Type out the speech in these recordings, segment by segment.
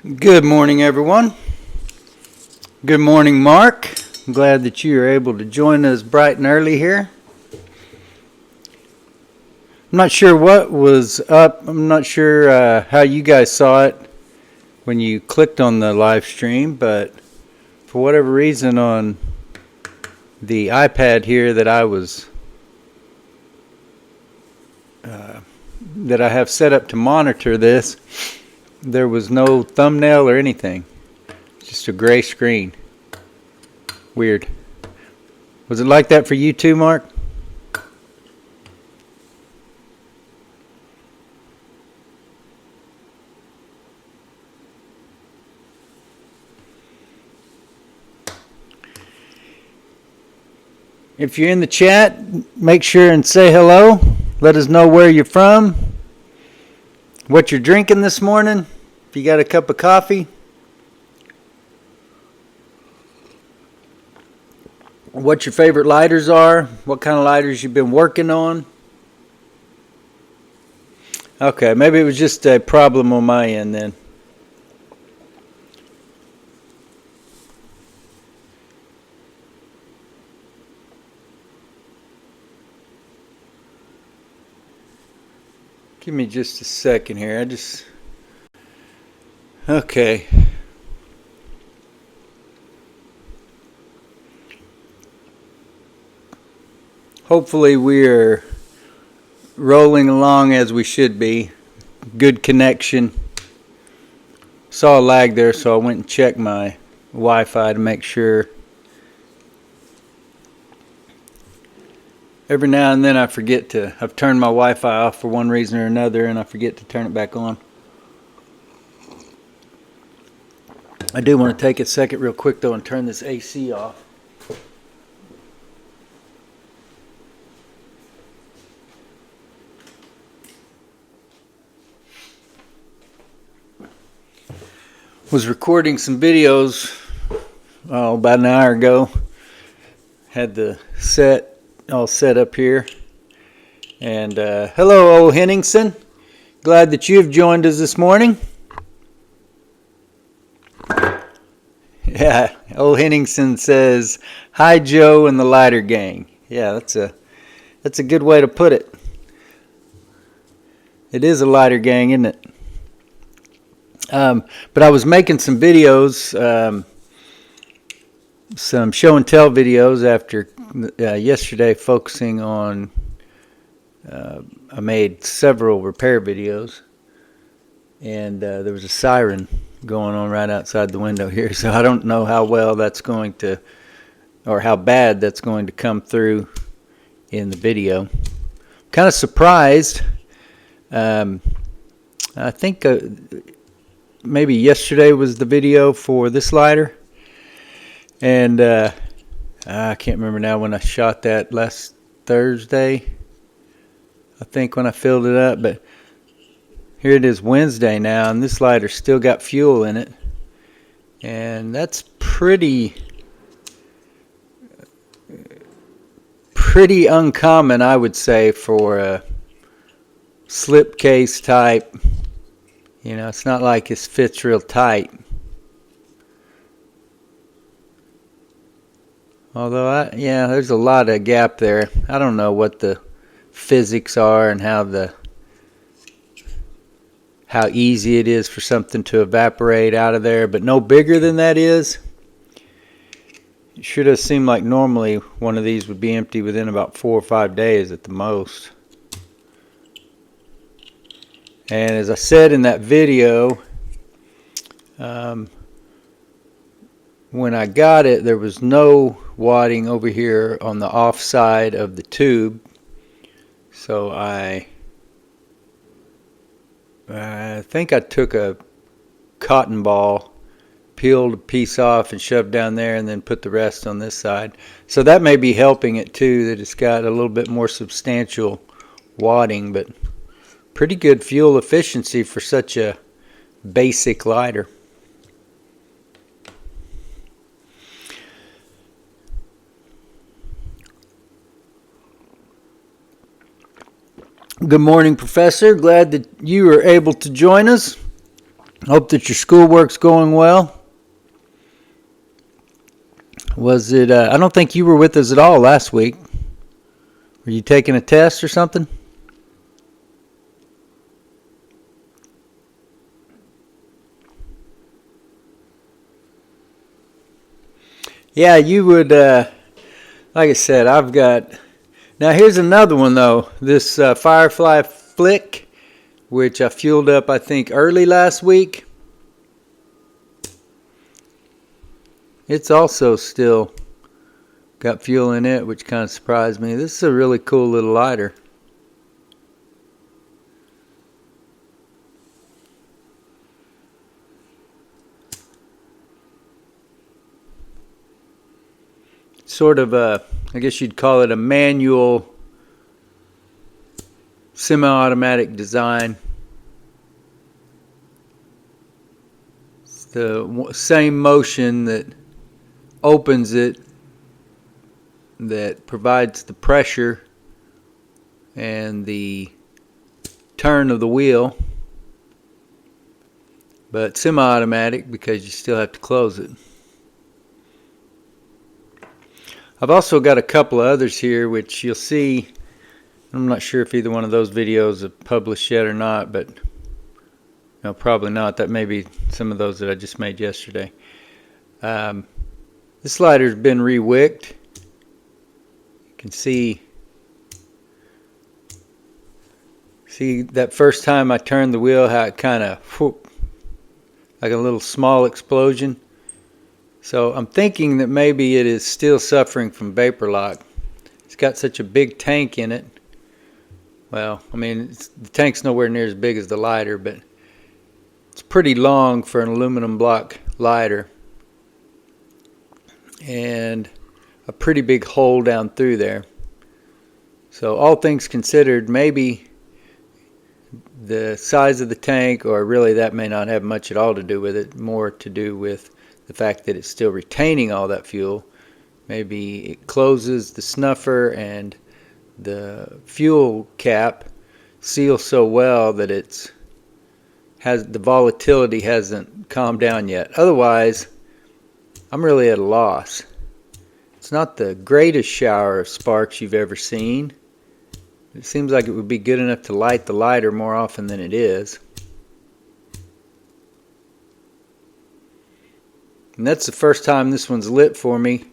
Good morning, everyone. Good morning, Mark. I'm glad that you are able to join us bright and early here. I'm not sure what was up. I'm not sure how you guys saw it when you clicked on the live stream, but for whatever reason on the iPad here that I have set up to monitor this, there was no thumbnail or anything. Just a gray screen. Weird. Was it like that for you too, Mark? If you're in the chat, make sure and say hello. Let us know where you're from, what you're drinking this morning, if you got a cup of coffee, what your favorite lighters are, what kind of lighters you've been working on. Okay, maybe it was just a problem on my end then. Give me just a second here. Okay. Hopefully we're rolling along as we should be. Good connection. Saw a lag there, so I went and checked my Wi-Fi to make sure. Every now and then I've turned my Wi-Fi off for one reason or another, and I forget to turn it back on. I do want to take a second real quick though and turn this AC off. Was recording some videos about an hour ago. Had the set all set up here. And hello, old Henningsen. Glad that you've joined us this morning. Yeah, old Henningsen says, "Hi, Joe and the lighter gang." Yeah, that's a good way to put it. It is a lighter gang, isn't it? But I was making some videos, some show and tell videos after yesterday, focusing on, I made several repair videos, and there was a siren going on right outside the window here, so I don't know how well that's going to, or how bad that's going to come through in the video. Kind of surprised. I think maybe yesterday was the video for this lighter, and I can't remember now when I shot that, last Thursday I think, when I filled it up, but here it is Wednesday now, and this lighter still got fuel in it, and that's pretty uncommon, I would say, for a slipcase type. You know, it's not like it fits real tight. Although, there's a lot of gap there. I don't know what the physics are and how easy it is for something to evaporate out of there, but no bigger than that is. It sure does seem like normally one of these would be empty within about 4 or 5 days at the most. And as I said in that video, when I got it, there was no wadding over here on the off side of the tube. So I think I took a cotton ball, peeled a piece off and shoved down there, and then put the rest on this side. So that may be helping it too, that it's got a little bit more substantial wadding, but pretty good fuel efficiency for such a basic lighter. Good morning, Professor. Glad that you were able to join us. Hope that your schoolwork's going well. Was it, I don't think you were with us at all last week. Were you taking a test or something? Yeah, you would, like I said, I've got, now here's another one though. This Firefly Flick, which I fueled up I think early last week. It's also still got fuel in it, which kind of surprised me. This is a really cool little lighter. Sort of a, I guess you'd call it a manual semi-automatic design. It's the same motion that opens it that provides the pressure and the turn of the wheel, but semi-automatic because you still have to close it. I've also got a couple of others here which you'll see. I'm not sure if either one of those videos have published yet or not, but no, probably not. That may be some of those that I just made yesterday. This lighter's been re-wicked. You can see that first time I turned the wheel, how it kind of like a little small explosion. So I'm thinking that maybe it is still suffering from vapor lock. It's got such a big tank in it. Well, I mean, the tank's nowhere near as big as the lighter, but it's pretty long for an aluminum block lighter. And a pretty big hole down through there. So all things considered, maybe the size of the tank, or really that may not have much at all to do with it, more to do with the fact that it's still retaining all that fuel. Maybe it closes the snuffer and the fuel cap seals so well that the volatility hasn't calmed down yet. Otherwise, I'm really at a loss. It's not the greatest shower of sparks you've ever seen. It seems like it would be good enough to light the lighter more often than it is. And that's the first time this one's lit for me.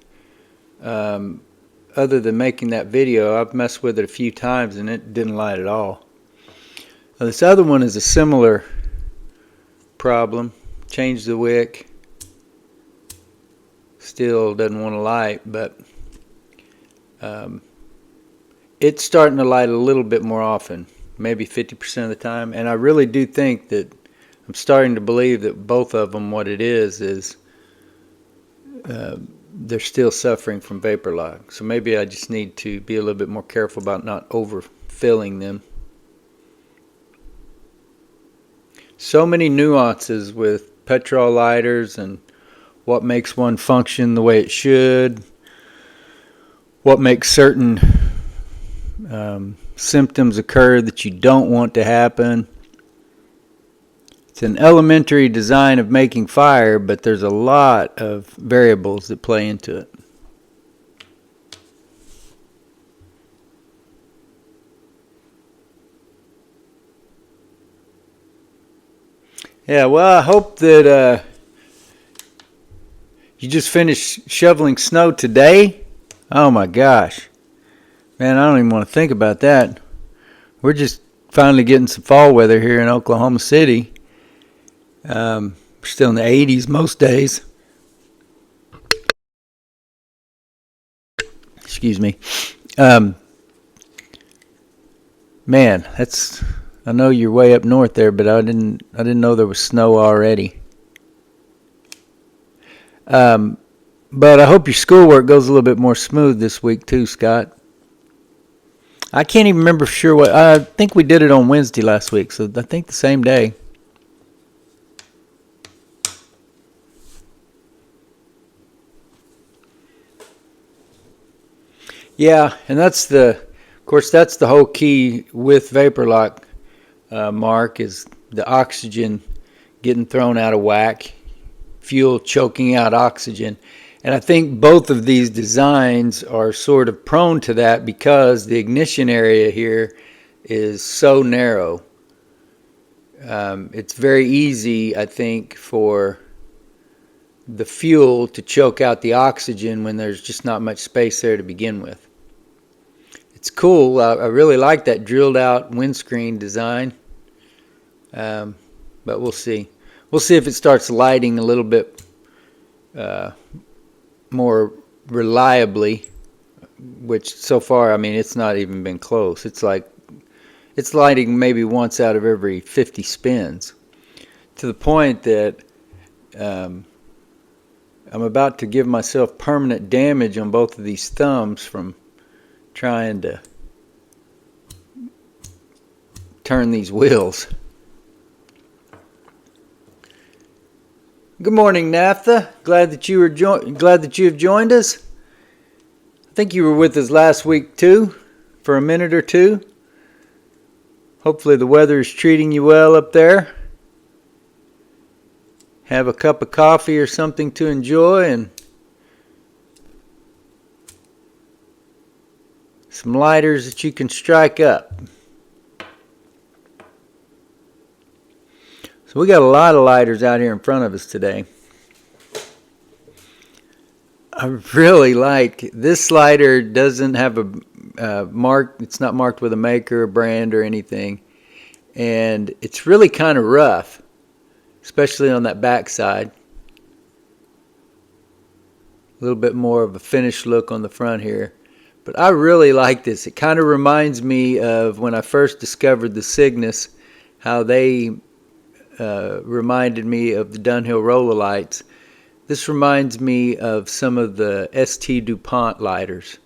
Other than making that video, I've messed with it a few times and it didn't light at all. Now, this other one is a similar problem. Changed the wick. Still doesn't want to light, but it's starting to light a little bit more often, maybe 50% of the time. And I really do think that I'm starting to believe that both of them, what it is they're still suffering from vapor lock. So maybe I just need to be a little bit more careful about not overfilling them. So many nuances with petrol lighters and what makes one function the way it should, what makes certain symptoms occur that you don't want to happen. It's an elementary design of making fire, but there's a lot of variables that play into it. Yeah, well, I hope that you just finished shoveling snow today. Oh my gosh. Man, I don't even want to think about that. We're just finally getting some fall weather here in Oklahoma City. We're still in the 80s most days. Excuse me. Man, I know you're way up north there, but I didn't know there was snow already. But I hope your schoolwork goes a little bit more smooth this week too, Scott. I can't even remember for sure I think we did it on Wednesday last week, so I think the same day. Yeah, and that's the whole key with vapor lock, Mark, is the oxygen getting thrown out of whack, fuel choking out oxygen. And I think both of these designs are sort of prone to that because the ignition area here is so narrow. It's very easy, I think, for the fuel to choke out the oxygen when there's just not much space there to begin with. It's cool. I really like that drilled out windscreen design. But we'll see. We'll see if it starts lighting a little bit more reliably, which so far, I mean, it's not even been close. It's lighting maybe once out of every 50 spins, to the point that I'm about to give myself permanent damage on both of these thumbs from trying to turn these wheels. Good morning, Naphtha. Glad that you have joined us. I think you were with us last week too, for a minute or two. Hopefully the weather is treating you well up there. Have a cup of coffee or something to enjoy and some lighters that you can strike up. So we got a lot of lighters out here in front of us today. I really like this lighter. Doesn't have a mark. It's not marked with a maker or brand or anything, and it's really kind of rough, especially on that back side. A little bit more of a finished look on the front here, but I really like this. It kind of reminds me of when I first discovered the Cygnus, how they reminded me of the Dunhill roller lights. This reminds me of some of the ST DuPont lighters.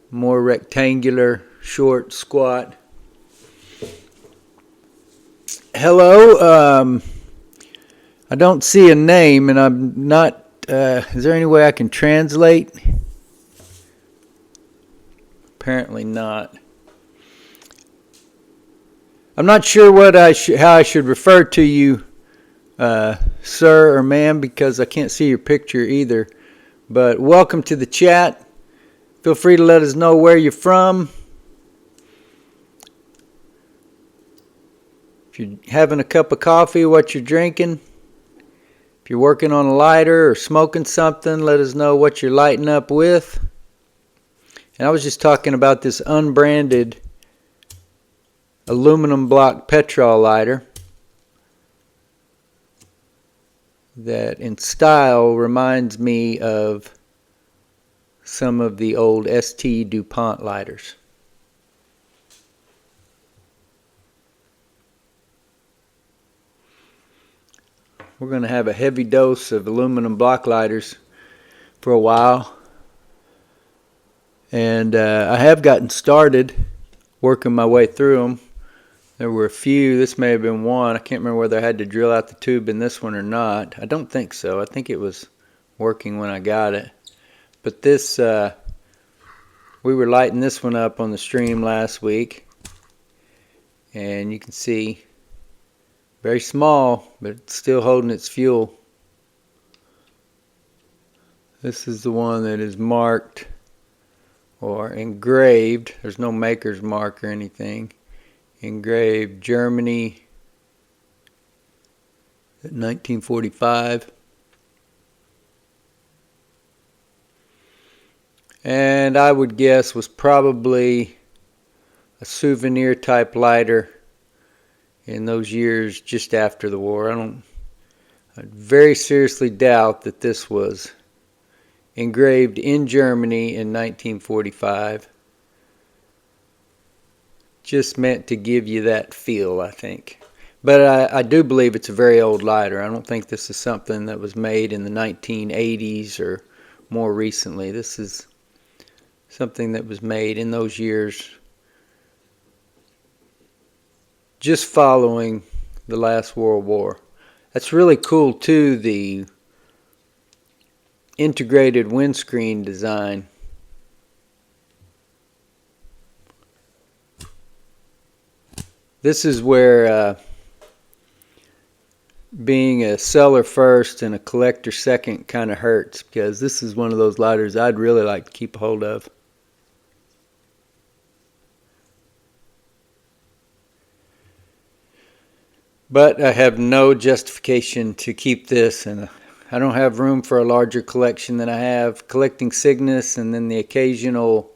More rectangular, short, squat. Hello. I don't see a name, and I'm not. Is there any way I can translate? Apparently not. I'm not sure how I should refer to you, sir or ma'am, because I can't see your picture either. But welcome to the chat. Feel free to let us know where you're from. If you're having a cup of coffee, what you're drinking. If you're working on a lighter or smoking something, let us know what you're lighting up with. And I was just talking about this unbranded aluminum block petrol lighter that in style reminds me of some of the old ST DuPont lighters. We're going to have a heavy dose of aluminum block lighters for a while, and I have gotten started working my way through them. There were a few. This may have been one. I can't remember whether I had to drill out the tube in this one or not. I don't think so. I think it was working when I got it. But this, we were lighting this one up on the stream last week. And you can see, very small, but it's still holding its fuel. This is the one that is marked or engraved. There's no maker's mark or anything. Engraved Germany, 1945. And I would guess was probably a souvenir type lighter in those years just after the war. I very seriously doubt that this was engraved in Germany in 1945. Just meant to give you that feel, I think. But I do believe it's a very old lighter. I don't think this is something that was made in the 1980s or more recently. This is something that was made in those years just following the last World War. That's really cool too, the integrated windscreen design. This is where being a seller first and a collector second kind of hurts, because this is one of those lighters I'd really like to keep a hold of. But I have no justification to keep this, and I don't have room for a larger collection than I have. Collecting Cygnus and then the occasional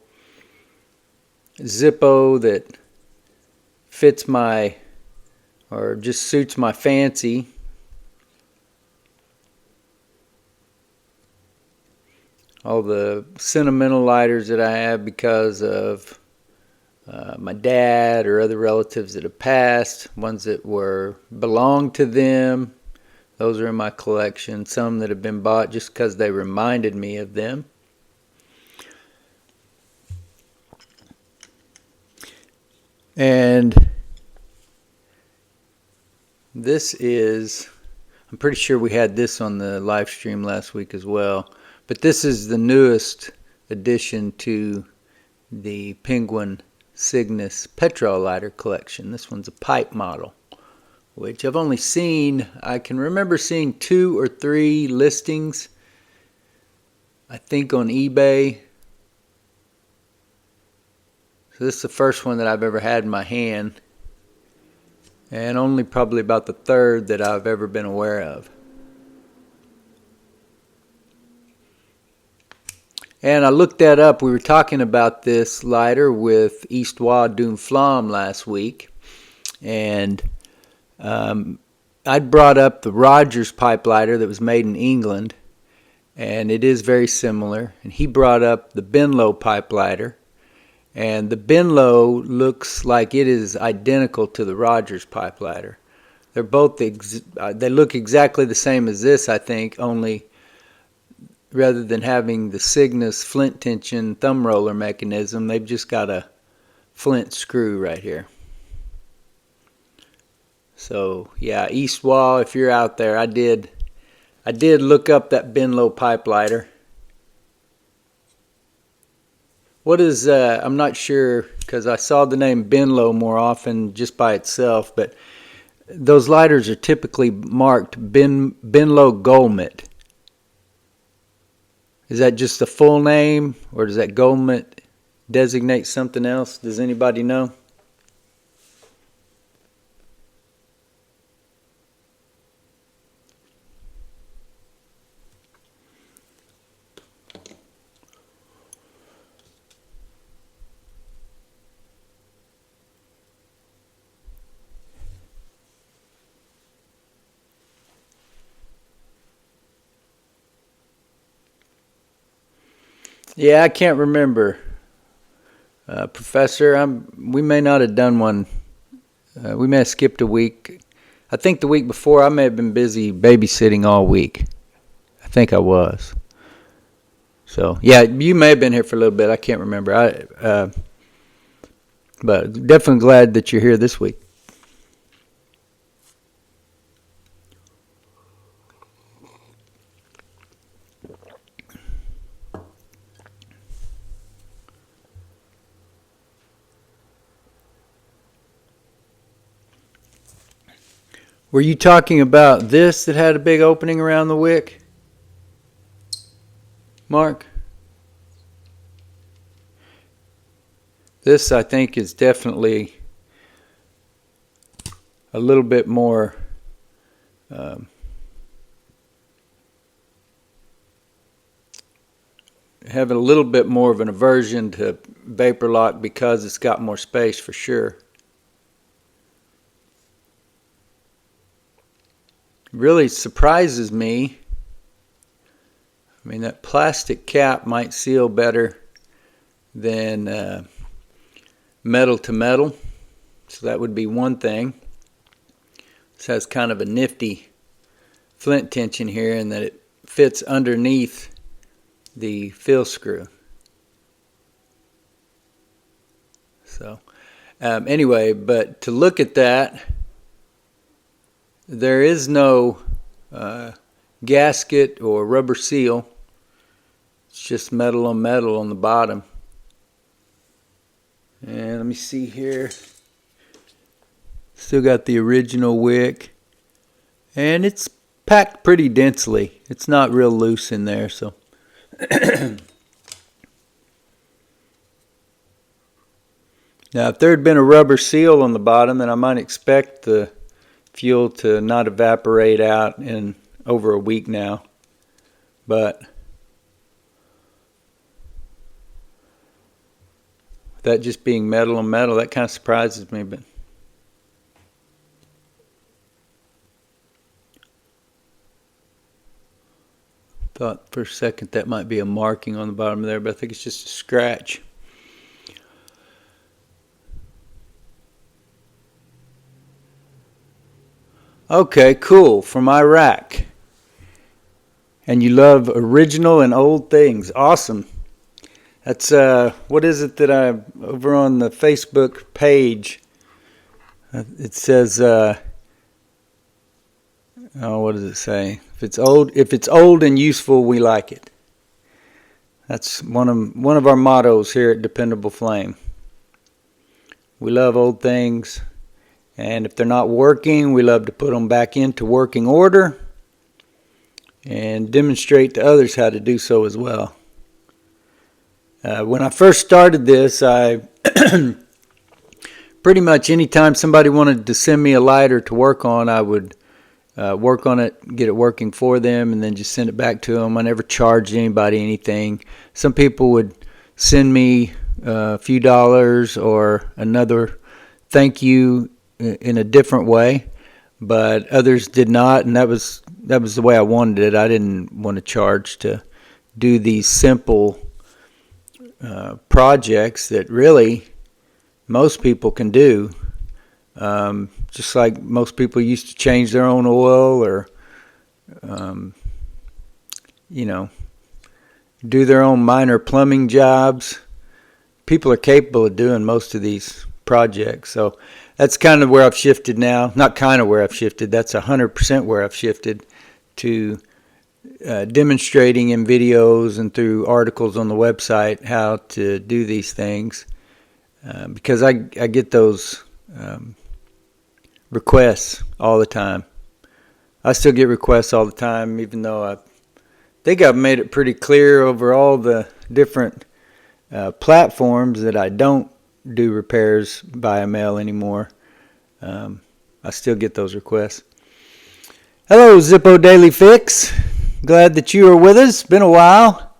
Zippo that fits my, or just suits my fancy. All the sentimental lighters that I have because of my dad or other relatives that have passed, ones that belonged to them, those are in my collection. Some that have been bought just because they reminded me of them. And this is, I'm pretty sure we had this on the live stream last week as well, but this is the newest addition to the Penguin Cygnus petrol lighter collection. This one's a pipe model, which I've only seen, I can remember seeing 2 or 3 listings, I think on eBay. So this is the first one that I've ever had in my hand, and only probably about the third that I've ever been aware of. And I looked that up. We were talking about this lighter with Histoire d'une Flamme last week, and I'd brought up the Rogers pipe lighter that was made in England, and it is very similar. And he brought up the Benlow pipe lighter, and the Benlow looks like it is identical to the Rogers pipe lighter. They're both they look exactly the same as this, I think, only rather than having the Cygnus flint tension thumb roller mechanism, they've just got a flint screw right here. So yeah, Histoire, if you're out there, I did look up that Benlow pipe lighter. What is, I'm not sure, because I saw the name Benlow more often just by itself, but those lighters are typically marked Benlow Goldmet. Is that just the full name, or does that Goldmet designate something else? Does anybody know? Yeah, I can't remember. Professor, we may not have done one. We may have skipped a week. I think the week before I may have been busy babysitting all week. I think I was. So, yeah, you may have been here for a little bit. I can't remember. But definitely glad that you're here this week. Were you talking about this that had a big opening around the wick, Mark? This, I think, is definitely a little bit more having a little bit more of an aversion to vapor lock because it's got more space for sure. Really surprises me. I mean, that plastic cap might seal better than metal to metal, so that would be one thing. This has kind of a nifty flint tension here in that it fits underneath the fill screw. So anyway, but to look at that, there is no gasket or rubber seal. It's just metal on metal on the bottom. And let me see here. Still got the original wick. And it's packed pretty densely. It's not real loose in there, so. Now, if there had been a rubber seal on the bottom, then I might expect the fuel to not evaporate out in over a week now. But that just being metal on metal, that kind of surprises me. But thought for a second that might be a marking on the bottom there, but I think it's just a scratch. Okay, cool. From Iraq. And you love original and old things. Awesome. That's, what is it that over on the Facebook page, it says, oh, what does it say? If it's old and useful, we like it. That's one of our mottos here at Dependable Flame. We love old things. And if they're not working, we love to put them back into working order and demonstrate to others how to do so as well. When I first started this, I pretty much anytime somebody wanted to send me a lighter to work on, I would work on it, get it working for them, and then just send it back to them. I never charged anybody anything. Some people would send me a few dollars or another thank you in a different way, but others did not, and that was the way I wanted it. I didn't want to charge to do these simple projects that really most people can do. Just like most people used to change their own oil or, do their own minor plumbing jobs. People are capable of doing most of these projects. So that's kind of where I've shifted now. Not kind of where I've shifted. That's 100% where I've shifted to demonstrating in videos and through articles on the website how to do these things. Because I get those requests all the time. I still get requests all the time, even though I think I've made it pretty clear over all the different platforms that I don't do repairs via mail anymore. I still get those requests. Hello, Zippo Daily Fix. Glad that you are with us. Been a while.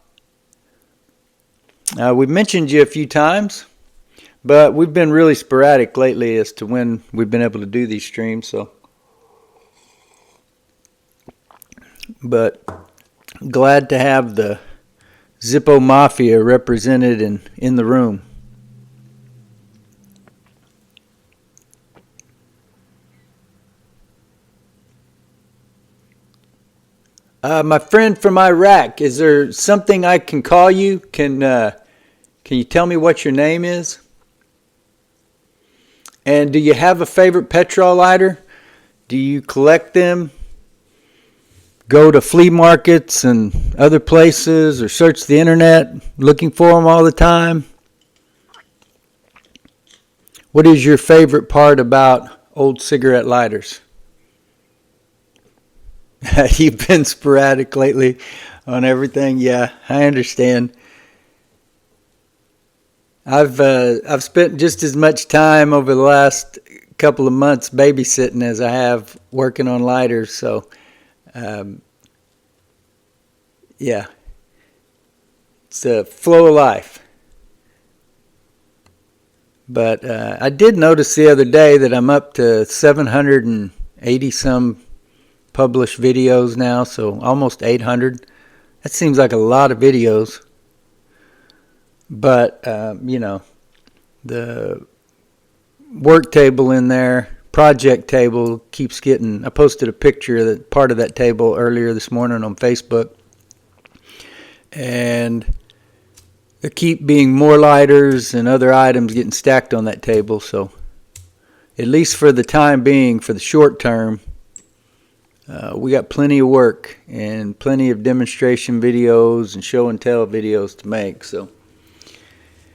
We've mentioned you a few times, but we've been really sporadic lately as to when we've been able to do these streams. But glad to have the Zippo Mafia represented in the room. My friend from Iraq, is there something I can call you? Can you tell me what your name is? And do you have a favorite petrol lighter? Do you collect them? Go to flea markets and other places or search the internet looking for them all the time? What is your favorite part about old cigarette lighters? You've been sporadic lately on everything. Yeah, I understand. I've spent just as much time over the last couple of months babysitting as I have working on lighters. So, yeah, it's a flow of life. But I did notice the other day that I'm up to 780 some published videos now, so almost 800. That seems like a lot of videos. But, the work table in there, project table keeps getting, I posted a picture of that part of that table earlier this morning on Facebook. And there keep being more lighters and other items getting stacked on that table. So at least for the time being, for the short term, we got plenty of work and plenty of demonstration videos and show and tell videos to make. So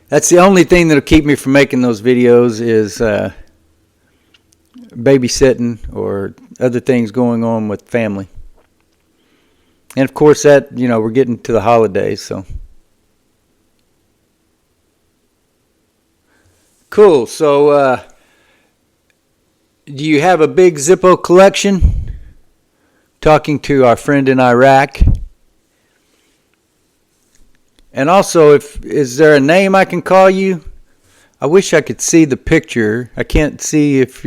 that's the only thing that'll keep me from making those videos is babysitting or other things going on with family. And of course that, we're getting to the holidays, so. Cool. So, do you have a big Zippo collection? Talking to our friend in Iraq. And also, is there a name I can call you? I wish I could see the picture. I can't see if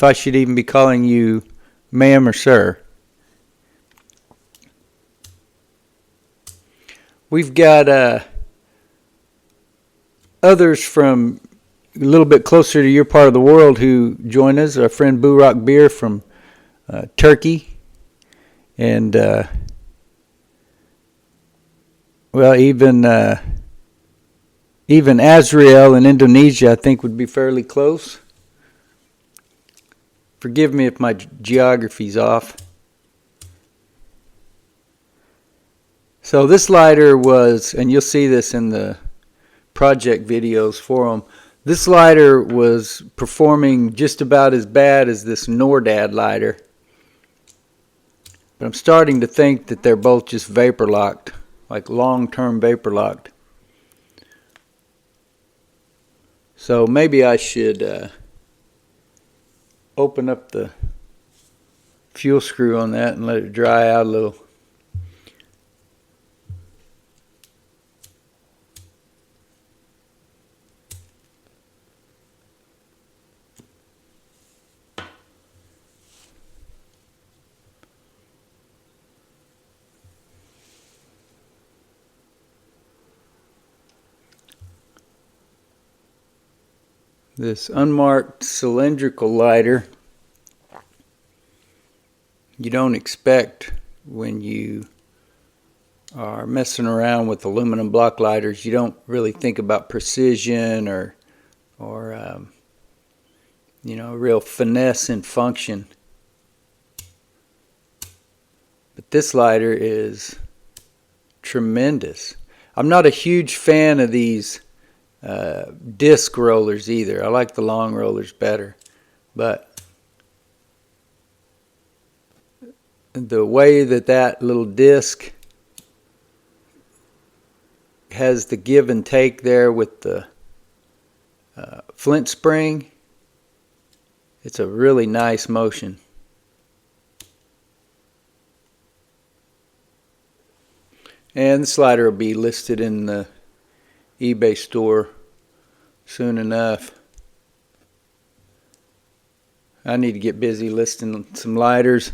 I should even be calling you ma'am or sir. We've got others from a little bit closer to your part of the world who join us. Our friend Burak Beer from Turkey. And, even Azrael in Indonesia, I think, would be fairly close. Forgive me if my geography's off. So this lighter was, and you'll see this in the project videos for them, this lighter was performing just about as bad as this Nordad lighter. But I'm starting to think that they're both just vapor locked, like long-term vapor locked. So maybe I should open up the fuel screw on that and let it dry out a little. This unmarked cylindrical lighter, you don't expect when you are messing around with aluminum block lighters. You don't really think about precision or real finesse and function. But this lighter is tremendous. I'm not a huge fan of these disc rollers either. I like the long rollers better, but the way that little disc has the give and take there with the flint spring, it's a really nice motion. And the slider will be listed in the eBay store soon enough. I need to get busy listing some lighters.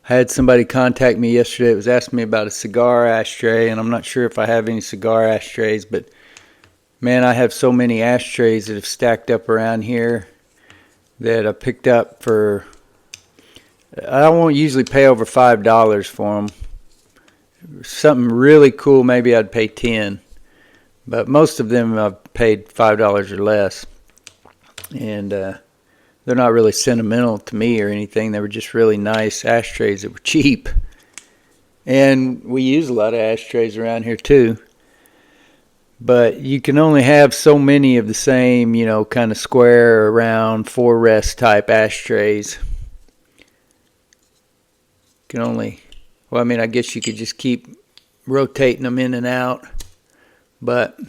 I had somebody contact me yesterday that was asking me about a cigar ashtray, and I'm not sure if I have any cigar ashtrays, but man, I have so many ashtrays that have stacked up around here that I picked up for, I won't usually pay over $5 for them. Something really cool, maybe I'd pay $10. But most of them I've paid $5 or less. And they're not really sentimental to me or anything. They were just really nice ashtrays that were cheap. And we use a lot of ashtrays around here too. But you can only have so many of the same, kind of square or round 4-rest type ashtrays. You can only, I guess you could just keep rotating them in and out. But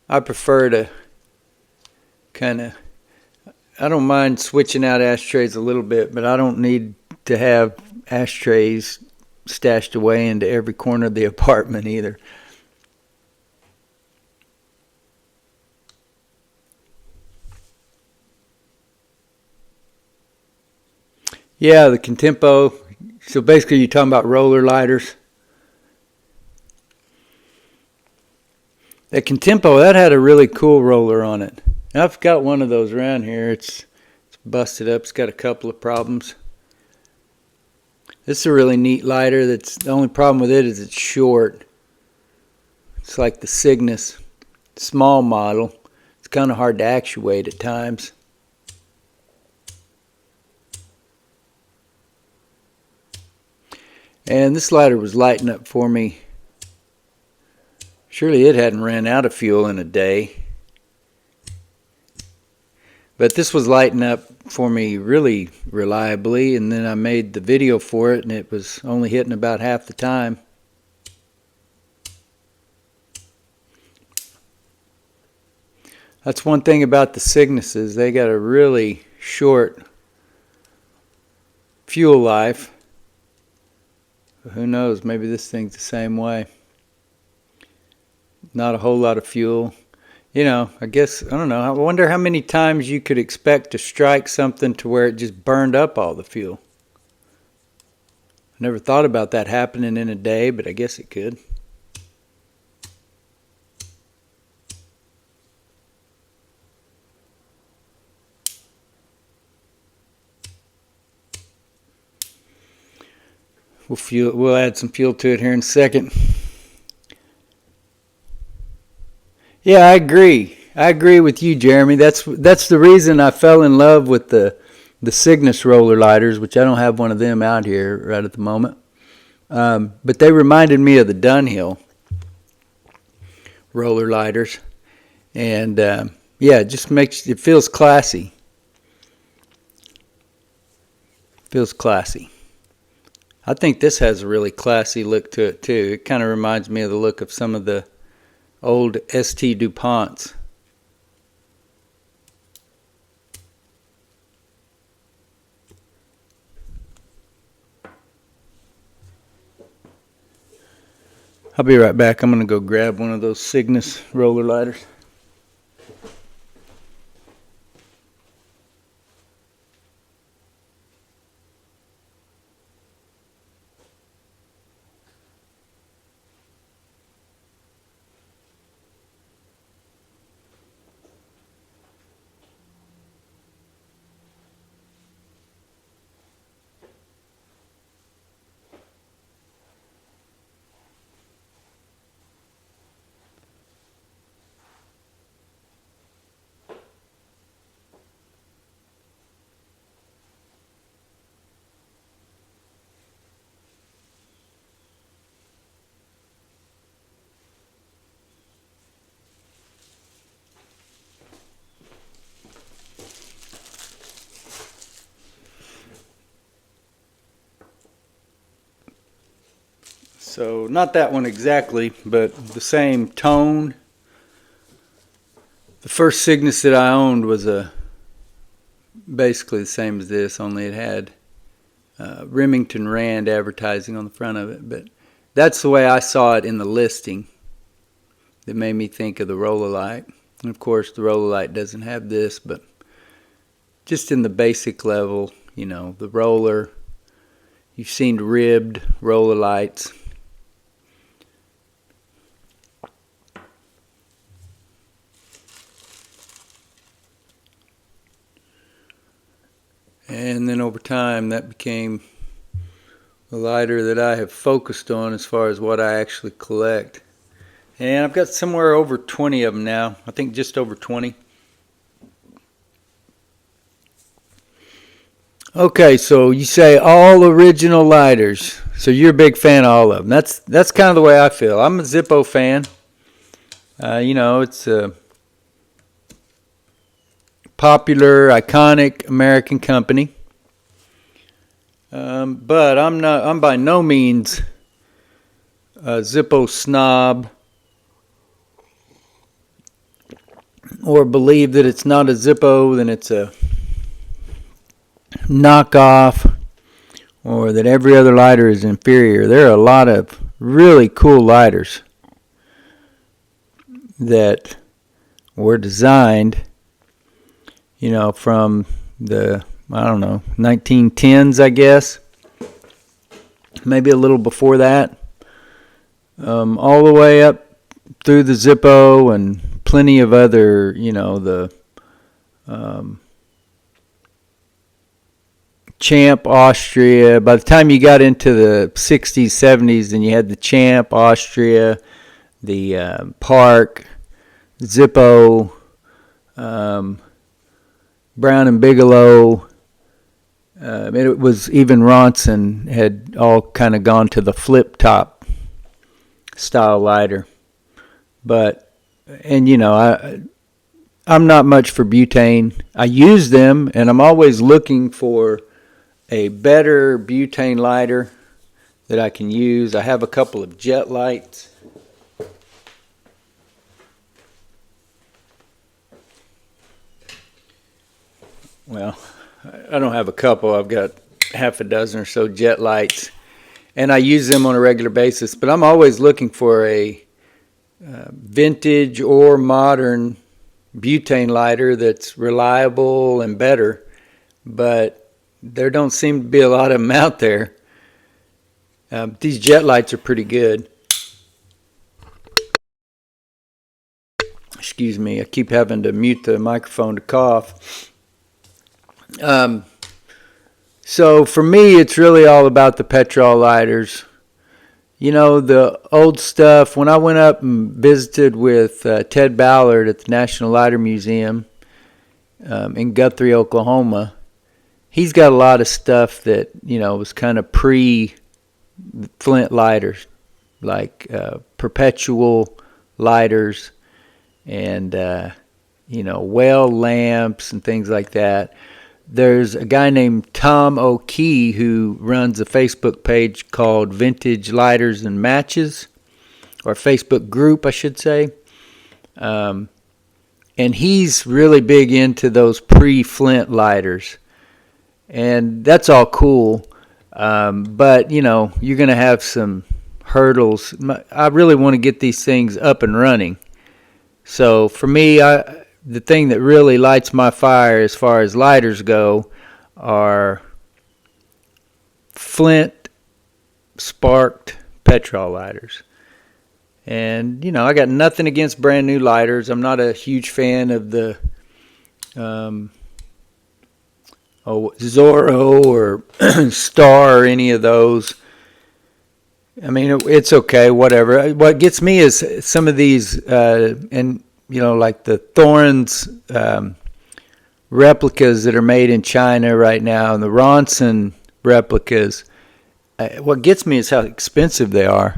I prefer to I don't mind switching out ashtrays a little bit, but I don't need to have ashtrays stashed away into every corner of the apartment either. Yeah, the Contempo. So basically you're talking about roller lighters. That Contempo, that had a really cool roller on it. And I've got one of those around here. It's busted up. It's got a couple of problems. This is a really neat lighter. The only problem with it is it's short. It's like the Cygnus small model. It's kind of hard to actuate at times. And this lighter was lighting up for me. Surely it hadn't ran out of fuel in a day. But this was lighting up for me really reliably, and then I made the video for it, and it was only hitting about half the time. That's one thing about the Cygnuses. They got a really short fuel life. Who knows, maybe this thing's the same way. Not a whole lot of fuel. You know, I guess, I don't know. I wonder how many times you could expect to strike something to where it just burned up all the fuel. I never thought about that happening in a day, but I guess it could. We'll add some fuel to it here in a second. Yeah, I agree. I agree with you, Jeremy. That's the reason I fell in love with the Cygnus roller lighters, which I don't have one of them out here right at the moment. But they reminded me of the Dunhill roller lighters, and yeah, it just it feels classy. Feels classy. I think this has a really classy look to it too. It kind of reminds me of the look of some of the old ST DuPonts. I'll be right back. I'm going to go grab one of those Cygnus roller lighters. So not that one exactly, but the same tone. The first Cygnus that I owned was basically the same as this, only it had Remington Rand advertising on the front of it. But that's the way I saw it in the listing. That made me think of the Rollerlight. And of course, the Rollerlight doesn't have this, but just in the basic level, you know, the roller. You've seen ribbed roller lights. And then over time, that became the lighter that I have focused on as far as what I actually collect. And I've got somewhere over 20 of them now. I think just over 20. Okay, so you say all original lighters. So you're a big fan of all of them. That's kind of the way I feel. I'm a Zippo fan. You know, it's a popular, iconic American company. But I'm by no means a Zippo snob or believe that it's not a Zippo, then it's a knockoff, or that every other lighter is inferior. There are a lot of really cool lighters that were designed, you know, from the, I don't know, 1910s, I guess. Maybe a little before that. All the way up through the Zippo and plenty of other, you know, the Champ Austria. By the time you got into the 60s, 70s, then you had the Champ Austria, the Park, Zippo, Brown and Bigelow. It was even Ronson had all kind of gone to the flip top style lighter. But, and you know, I'm not much for butane. I use them, and I'm always looking for a better butane lighter that I can use. I have a couple of jet lights. Well, I don't have a couple. I've got half a dozen or so jet lights, and I use them on a regular basis. But I'm always looking for a vintage or modern butane lighter that's reliable and better. But there don't seem to be a lot of them out there. These jet lights are pretty good. Excuse me, I keep having to mute the microphone to cough. So for me, it's really all about the petrol lighters. You know, the old stuff, when I went up and visited with Ted Ballard at the National Lighter Museum in Guthrie, Oklahoma, he's got a lot of stuff that, you know, was kind of pre-Flint lighters, like perpetual lighters and, you know, well lamps and things like that. There's a guy named Tom O'Key who runs a Facebook page called Vintage Lighters and Matches, or a Facebook group, I should say. And he's really big into those pre-Flint lighters. And that's all cool. But, you know, you're going to have some hurdles. I really want to get these things up and running. So for me, the thing that really lights my fire as far as lighters go are Flint sparked petrol lighters. And, you know, I got nothing against brand new lighters. I'm not a huge fan of the Zorro or Star or any of those. I mean, it's okay, whatever. What gets me is some of these, and you know, like the Thorns replicas that are made in China right now, and the Ronson replicas. What gets me is how expensive they are.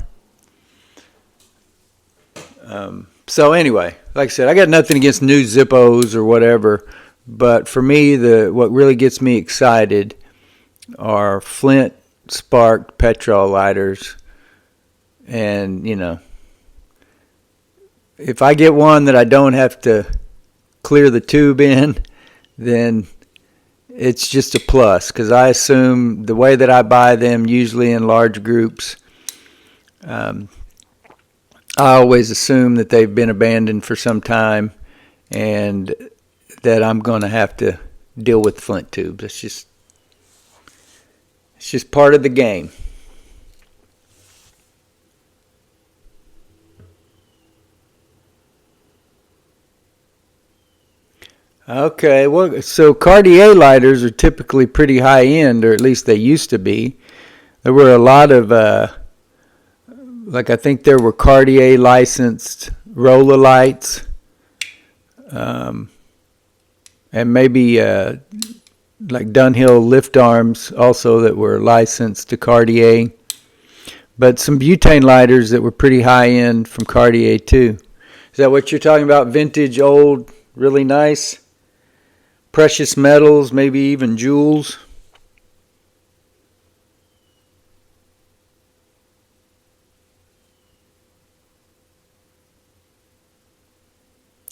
So anyway, like I said, I got nothing against new Zippos or whatever, but for me, what really gets me excited are Flint sparked petrol lighters. And, you know, if I get one that I don't have to clear the tube in, then it's just a plus. Because I assume the way that I buy them, usually in large groups, I always assume that they've been abandoned for some time and that I'm going to have to deal with Flint tubes. It's just part of the game. Okay, well, so Cartier lighters are typically pretty high end, or at least they used to be. There were a lot of, like I think there were Cartier licensed roller lights, and maybe like Dunhill lift arms also that were licensed to Cartier. But some butane lighters that were pretty high end from Cartier too. Is that what you're talking about? Vintage, old, really nice? Precious metals, maybe even jewels.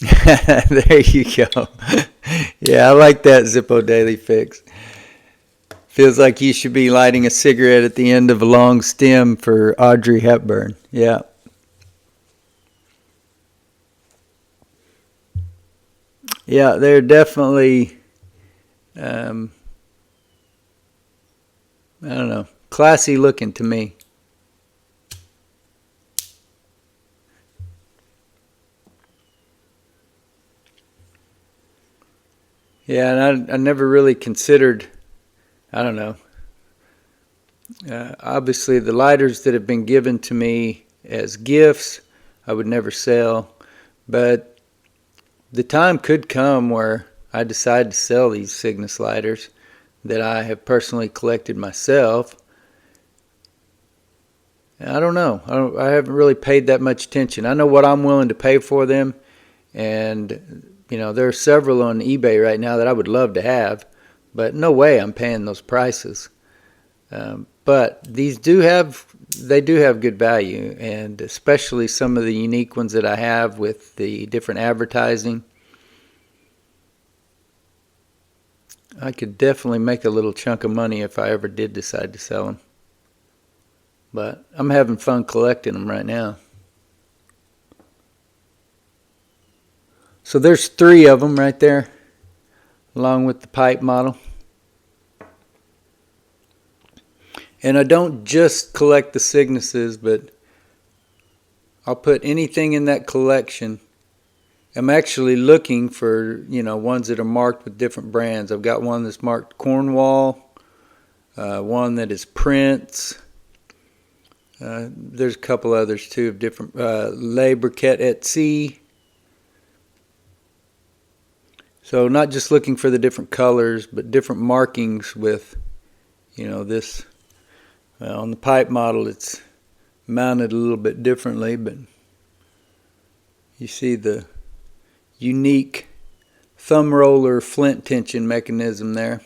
There you go. Yeah, I like that Zippo Daily Fix. Feels like you should be lighting a cigarette at the end of a long stem for Audrey Hepburn. Yeah. Yeah, they're definitely, I don't know, classy looking to me. Yeah, and I never really considered, I don't know, obviously the lighters that have been given to me as gifts, I would never sell, but the time could come where I decide to sell these Cygnus lighters that I have personally collected myself. I don't know. I haven't really paid that much attention. I know what I'm willing to pay for them, and there are several on eBay right now that I would love to have, but no way I'm paying those prices. But these do have good value, and especially some of the unique ones that I have with the different advertising. I could definitely make a little chunk of money if I ever did decide to sell them. But I'm having fun collecting them right now. So there's 3 of them right there, along with the pipe model. And I don't just collect the Cygnuses, but I'll put anything in that collection. I'm actually looking for, ones that are marked with different brands. I've got one that's marked Cornwall, one that is Prince. There's a couple others too of different, Le Briquet et Cie. So not just looking for the different colors, but different markings with, this. On the pipe model, it's mounted a little bit differently, but you see the unique thumb roller flint tension mechanism there.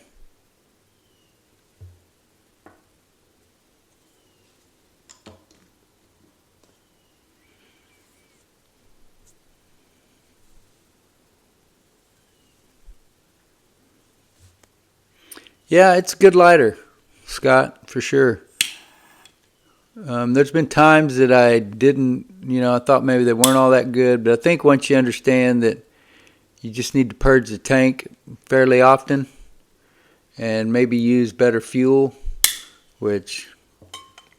Yeah, it's a good lighter, Scott, for sure. There's been times that I didn't, I thought maybe they weren't all that good, but I think once you understand that you just need to purge the tank fairly often and maybe use better fuel, which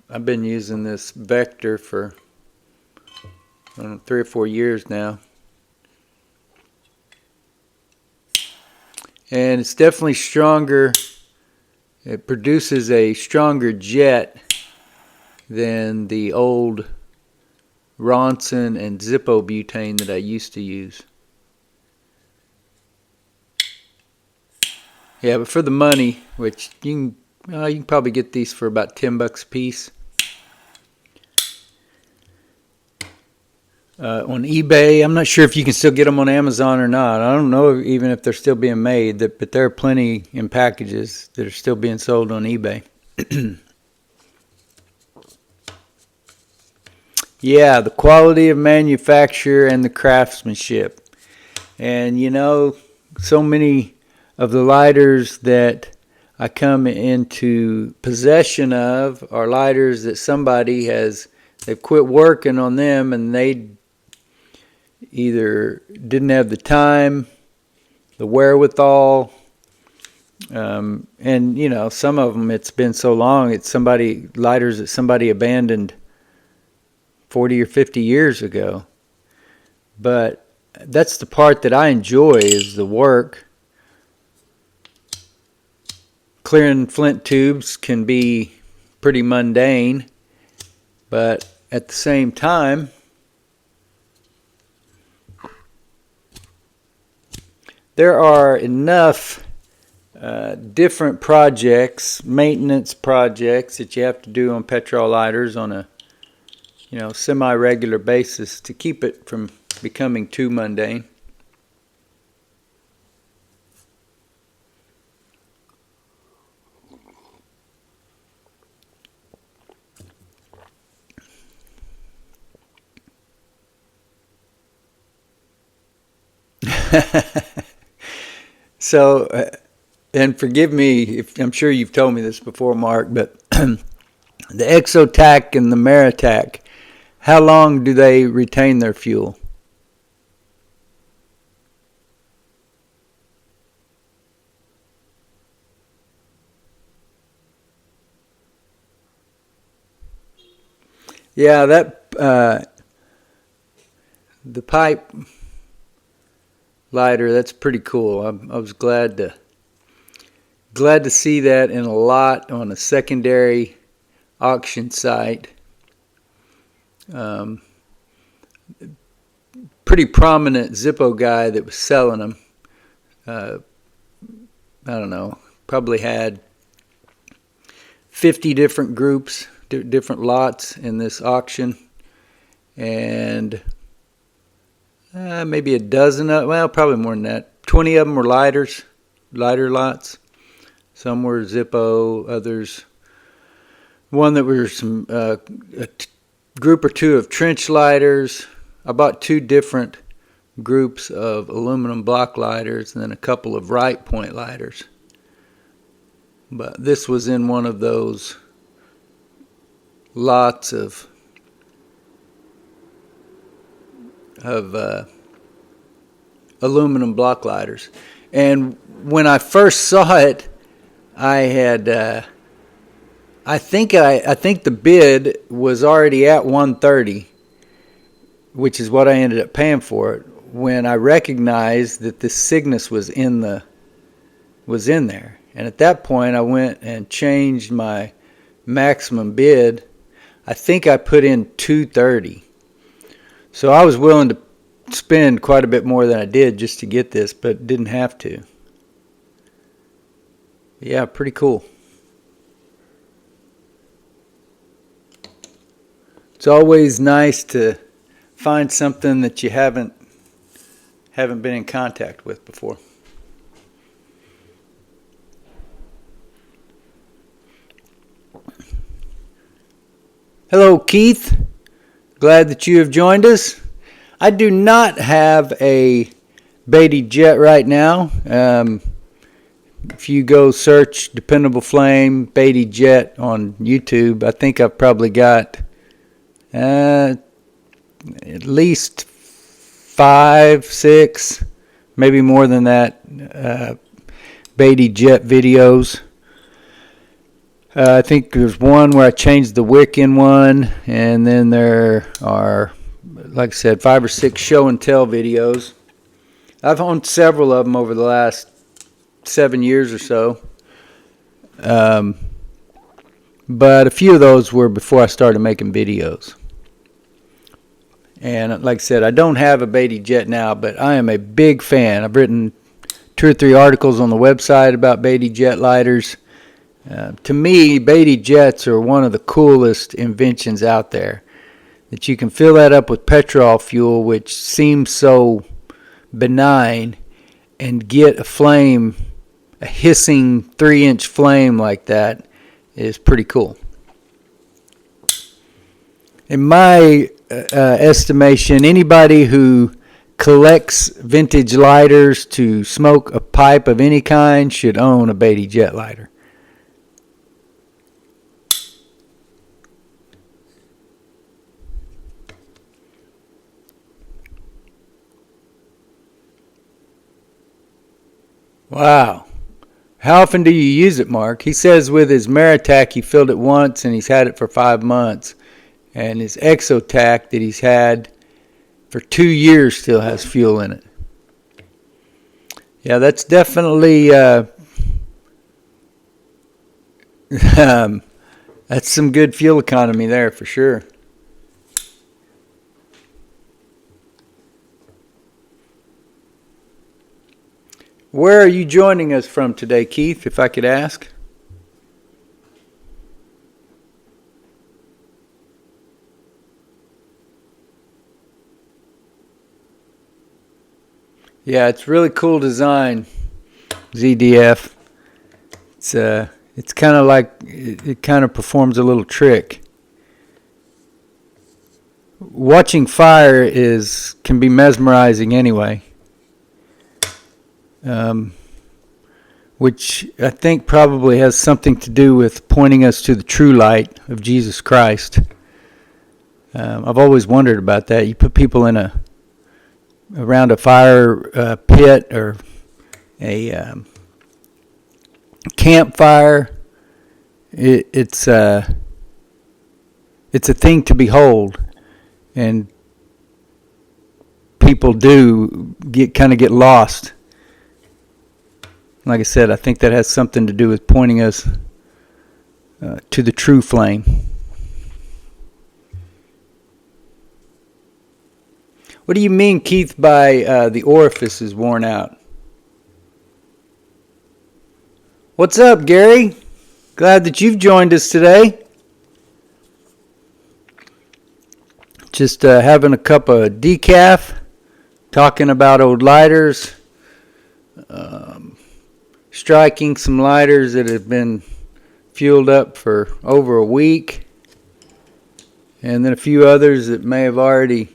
I've been using this Vector for 3 or 4 years now. And it's definitely stronger. It produces a stronger jet than the old Ronson and Zippo butane that I used to use. Yeah, but for the money, which you can probably get these for about $10 a piece. On eBay, I'm not sure if you can still get them on Amazon or not. I don't know even if they're still being made, but there are plenty in packages that are still being sold on eBay. Yeah, the quality of manufacture and the craftsmanship. And so many of the lighters that I come into possession of are lighters that they've quit working on them, and they either didn't have the time, the wherewithal, and some of them it's been so long, it's lighters that somebody abandoned 40 or 50 years ago. But that's the part that I enjoy, is the work. Clearing flint tubes can be pretty mundane, but at the same time, there are enough different projects, maintenance projects that you have to do on petrol lighters on a semi-regular basis to keep it from becoming too mundane. So, and forgive me if I'm sure you've told me this before, Mark, but the Exotac and the Maritac, how long do they retain their fuel? Yeah, the pipe lighter, that's pretty cool. I was glad to see that in a lot on a secondary auction site. Pretty prominent Zippo guy that was selling them. I don't know, probably had 50 different groups, different lots in this auction, and maybe a dozen well, probably more than that. 20 of them were lighter lots. Some were Zippo, others. One that were some group or two of trench lighters. I bought 2 different groups of aluminum block lighters and then a couple of right point lighters. But this was in one of those lots of aluminum block lighters. And when I first saw it, I had I think the bid was already at $130, which is what I ended up paying for it, when I recognized that the Cygnus was in there. And at that point I went and changed my maximum bid. I think I put in $230. So I was willing to spend quite a bit more than I did just to get this, but didn't have to. Yeah, pretty cool. It's always nice to find something that you haven't been in contact with before. Hello, Keith. Glad that you have joined us. I do not have a Beatty jet right now. If you go search Dependable Flame Beatty jet on YouTube, I think I've probably got at least 5, 6, maybe more than that, Beatty jet videos. I think there's one where I changed the wick in one, and then there are, like I said, 5 or 6 show and tell videos. I've owned several of them over the last 7 years or so. But a few of those were before I started making videos. And like I said, I don't have a Beatty jet now, but I am a big fan. I've written 2 or 3 articles on the website about Beatty jet lighters. To me, Beatty jets are one of the coolest inventions out there. That you can fill that up with petrol fuel, which seems so benign, and get a flame, a hissing 3-inch flame like that is pretty cool. In my estimation, anybody who collects vintage lighters to smoke a pipe of any kind should own a Beatty jet lighter. Wow. How often do you use it, Mark? He says with his Maritac he filled it once and he's had it for 5 months. And his Exotac that he's had for 2 years still has fuel in it. Yeah, that's definitely that's some good fuel economy there for sure. Where are you joining us from today, Keith, if I could ask? Yeah, it's really cool design, ZDF. It's kind of like it kind of performs a little trick. Watching fire can be mesmerizing anyway. Which I think probably has something to do with pointing us to the true light of Jesus Christ. I've always wondered about that. You put people around a fire pit or a campfire. It's a thing to behold, and people do kind of get lost. Like I said, I think that has something to do with pointing us to the true flame. What do you mean, Keith, by the orifice is worn out? What's up, Gary? Glad that you've joined us today. Just having a cup of decaf talking about old lighters, striking some lighters that have been fueled up for over a week, and then a few others that may have already,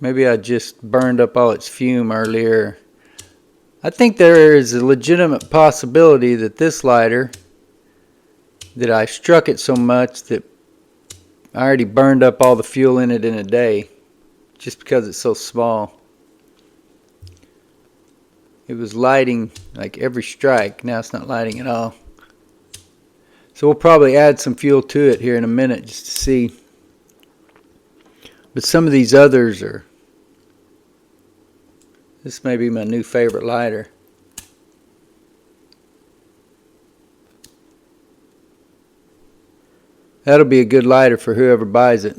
maybe I just burned up all its fume earlier. I think there is a legitimate possibility that this lighter, that I struck it so much that I already burned up all the fuel in it in a day, just because it's so small. It was lighting like every strike. Now it's not lighting at all. So we'll probably add some fuel to it here in a minute just to see. But some of these others are, this may be my new favorite lighter. That'll be a good lighter for whoever buys it.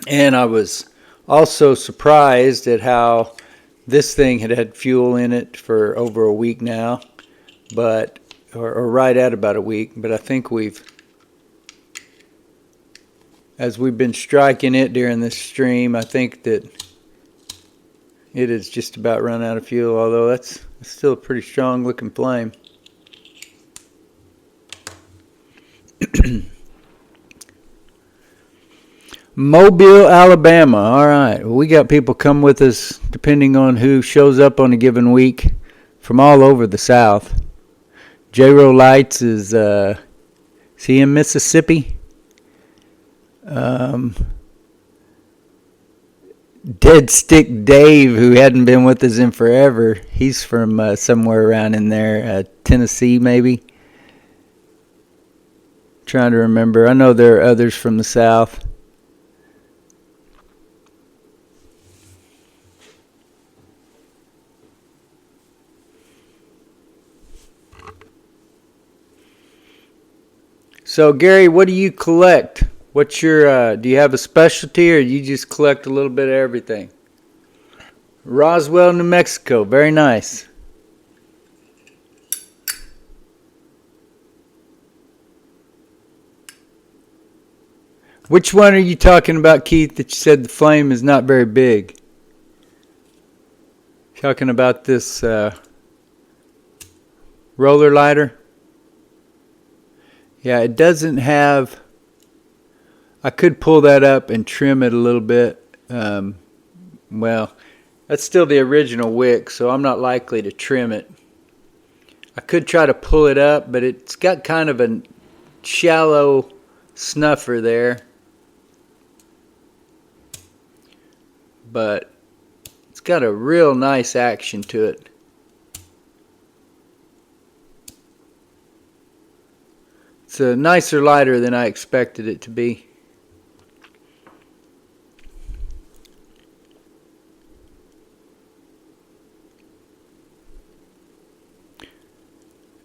And I was also surprised at how this thing had had fuel in it for over a week now, but or right at about a week. But I think as we've been striking it during this stream, I think that it has just about run out of fuel, although that's still a pretty strong looking flame. Mobile, Alabama. All right. Well, we got people come with us, depending on who shows up on a given week, from all over the South. J-Ro Lights is he in Mississippi? Dead Stick Dave, who hadn't been with us in forever, he's from somewhere around in there, Tennessee maybe. Trying to remember. I know there are others from the South. So Gary, what do you collect? What's your, do you have a specialty, or you just collect a little bit of everything? Roswell, New Mexico. Very nice. Which one are you talking about, Keith, that you said the flame is not very big? Talking about this roller lighter? Yeah, it doesn't have... I could pull that up and trim it a little bit. Well, that's still the original wick, so I'm not likely to trim it. I could try to pull it up, but it's got kind of a shallow snuffer there. But it's got a real nice action to it. It's a nicer lighter than I expected it to be.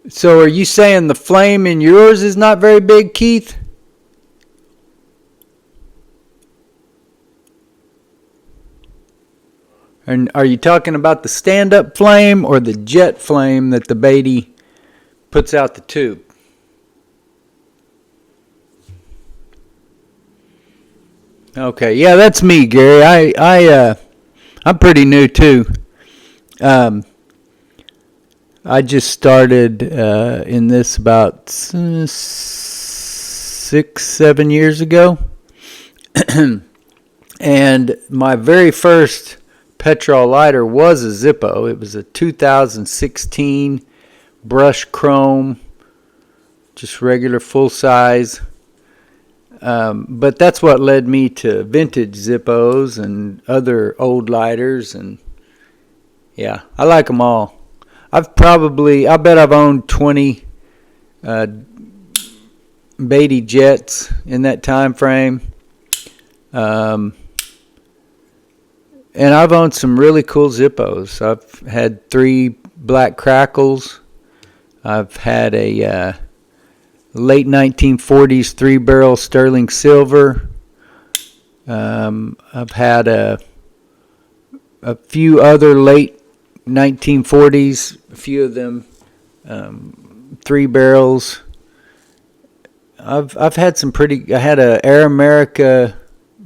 So are you saying the flame in yours is not very big, Keith? And are you talking about the stand-up flame or the jet flame that the Beatty puts out the tube? Okay, yeah, that's me, Gary. I'm pretty new too. I just started in this about 6-7 years ago, and my very first petrol lighter was a Zippo. It was a 2016 brush chrome, just regular full size. But that's what led me to vintage Zippos and other old lighters, and yeah, I like them all. I bet I've owned 20 Beatty Jets in that time frame. And I've owned some really cool Zippos. I've had 3 Black Crackles. I've had a late 1940s 3-barrel sterling silver. I've had a few other late 1940s, a few of them 3 barrels. I've had some pretty. I had a Air America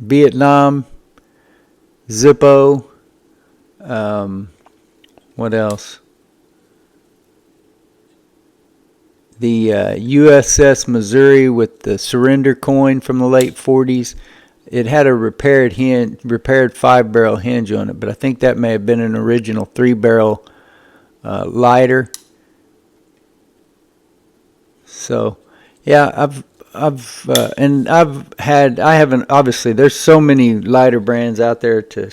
Vietnam, Zippo, what else? The USS Missouri with the surrender coin from the late 40s. It had a repaired 5-barrel hinge on it, but I think that may have been an original 3-barrel lighter. So, yeah, I haven't, obviously, there's so many lighter brands out there to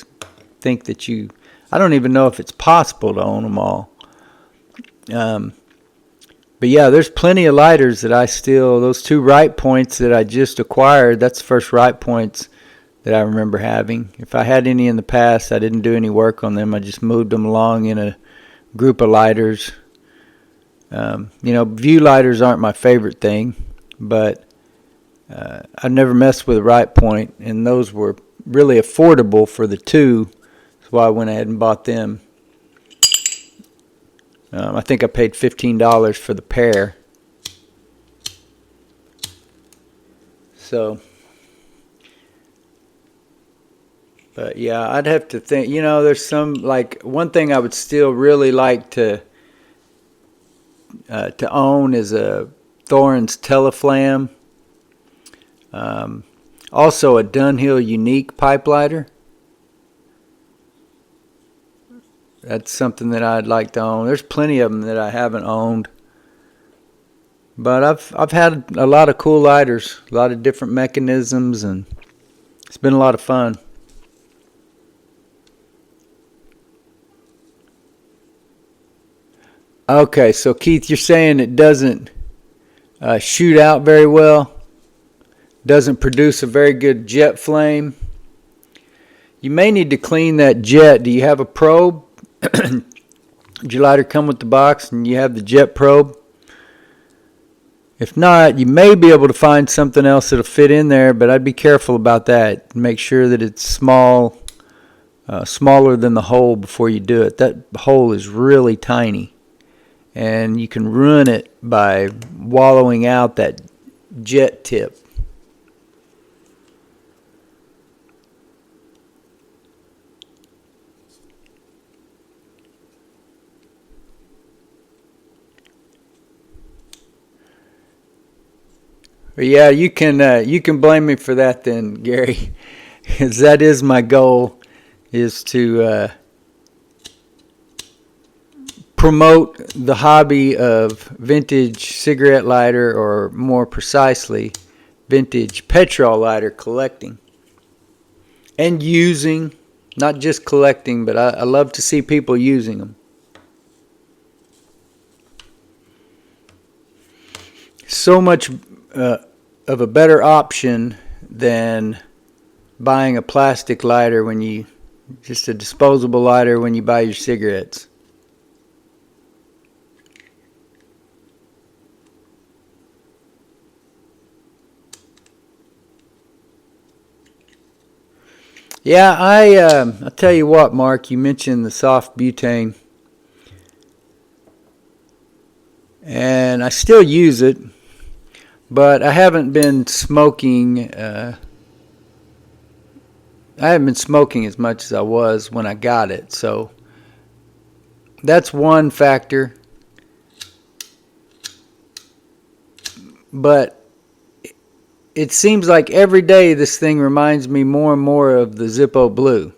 think that I don't even know if it's possible to own them all. But yeah, there's plenty of lighters that those 2 Right Points that I just acquired, that's the first Right Points that I remember having. If I had any in the past, I didn't do any work on them. I just moved them along in a group of lighters. View lighters aren't my favorite thing, but I've never messed with a Right Point, and those were really affordable for the 2. That's why I went ahead and bought them. I think I paid $15 for the pair. So, but yeah, I'd have to think, there's some, like, one thing I would still really like to own is a Thorn's Teleflam. Also a Dunhill Unique pipe lighter. That's something that I'd like to own. There's plenty of them that I haven't owned. But I've had a lot of cool lighters, a lot of different mechanisms, and it's been a lot of fun. Okay, so Keith, you're saying it doesn't shoot out very well, doesn't produce a very good jet flame. You may need to clean that jet. Do you have a probe? Did your lighter come with the box and you have the jet probe? If not, you may be able to find something else that'll fit in there, but I'd be careful about that. Make sure that it's smaller than the hole before you do it. That hole is really tiny, and you can ruin it by wallowing out that jet tip. But yeah, you can blame me for that then, Gary, because that is my goal, is to promote the hobby of vintage cigarette lighter, or more precisely, vintage petrol lighter collecting and using, not just collecting, but I love to see people using them. So much of a better option than buying a plastic lighter just a disposable lighter when you buy your cigarettes. Yeah, I'll tell you what, Mark, you mentioned the soft butane, and I still use it. But I haven't been smoking. I haven't been smoking as much as I was when I got it. So that's one factor. But it seems like every day this thing reminds me more and more of the Zippo Blue.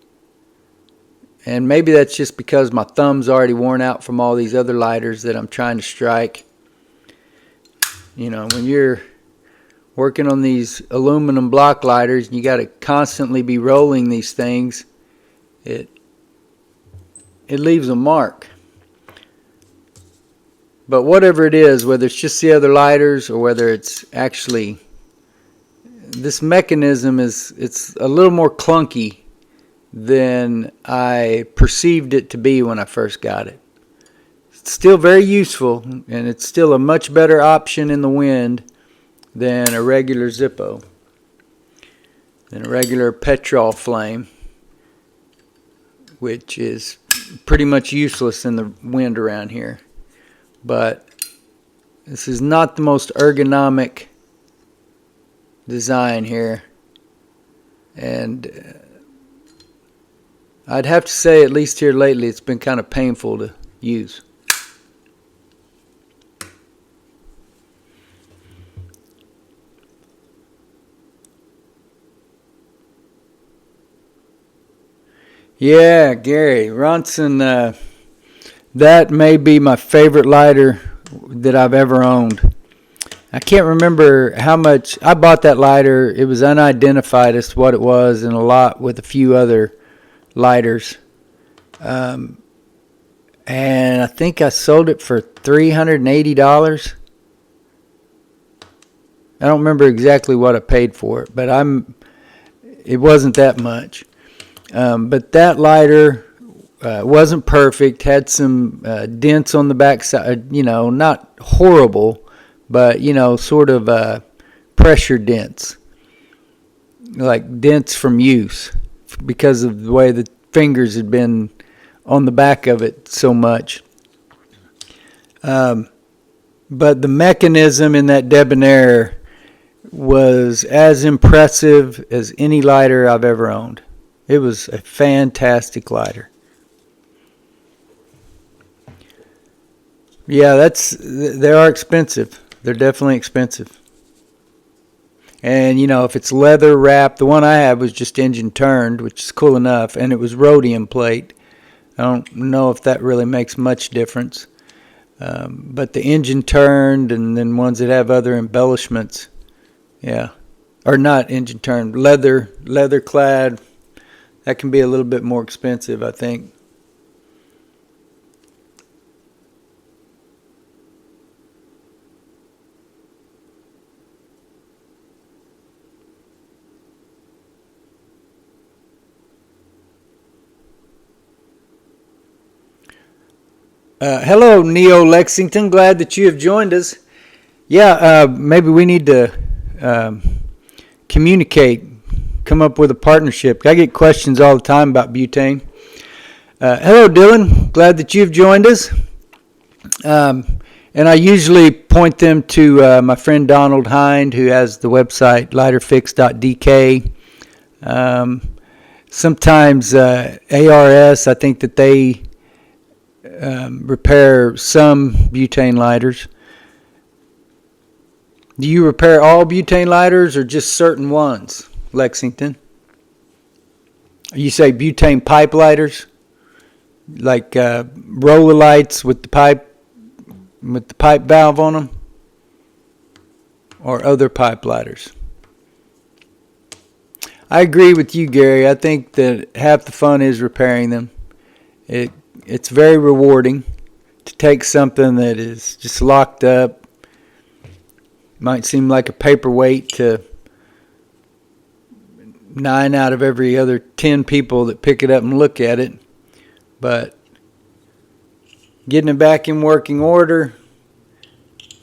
And maybe that's just because my thumb's already worn out from all these other lighters that I'm trying to strike. When you're working on these aluminum block lighters, you got to constantly be rolling these things. It leaves a mark. But whatever it is, whether it's just the other lighters or whether it's actually this mechanism, it's a little more clunky than I perceived it to be when I first got it. It's still very useful, and it's still a much better option in the wind than a regular Zippo, than a regular petrol flame, which is pretty much useless in the wind around here. But this is not the most ergonomic design here. And I'd have to say, at least here lately, it's been kind of painful to use. Yeah, Gary Ronson, that may be my favorite lighter that I've ever owned. I can't remember how much I bought that lighter. It was unidentified as to what it was, and a lot with a few other lighters. And I think I sold it for $380. I don't remember exactly what I paid for it, but it wasn't that much. But that lighter wasn't perfect, had some dents on the backside, not horrible, but, sort of pressure dents, like dents from use because of the way the fingers had been on the back of it so much. But the mechanism in that Debonair was as impressive as any lighter I've ever owned. It was a fantastic lighter. Yeah, they are expensive. They're definitely expensive. And, if it's leather wrapped, the one I had was just engine turned, which is cool enough, and it was rhodium plate. I don't know if that really makes much difference. But the engine turned and then ones that have other embellishments, yeah. Or not engine turned, leather clad, that can be a little bit more expensive, I think. Hello, Neo Lexington. Glad that you have joined us. Yeah, maybe we need to communicate, come up with a partnership. I get questions all the time about butane. Hello, Dylan. Glad that you've joined us. And I usually point them to my friend Donald Hind, who has the website lighterfix.dk. Sometimes ARS, I think that they repair some butane lighters. Do you repair all butane lighters or just certain ones, Lexington? You say butane pipe lighters, like roller lights with the pipe valve on them, or other pipe lighters? I agree with you, Gary. I think that half the fun is repairing them. It's very rewarding to take something that is just locked up. Might seem like a paperweight to 9 out of every other 10 people that pick it up and look at it. But getting it back in working order,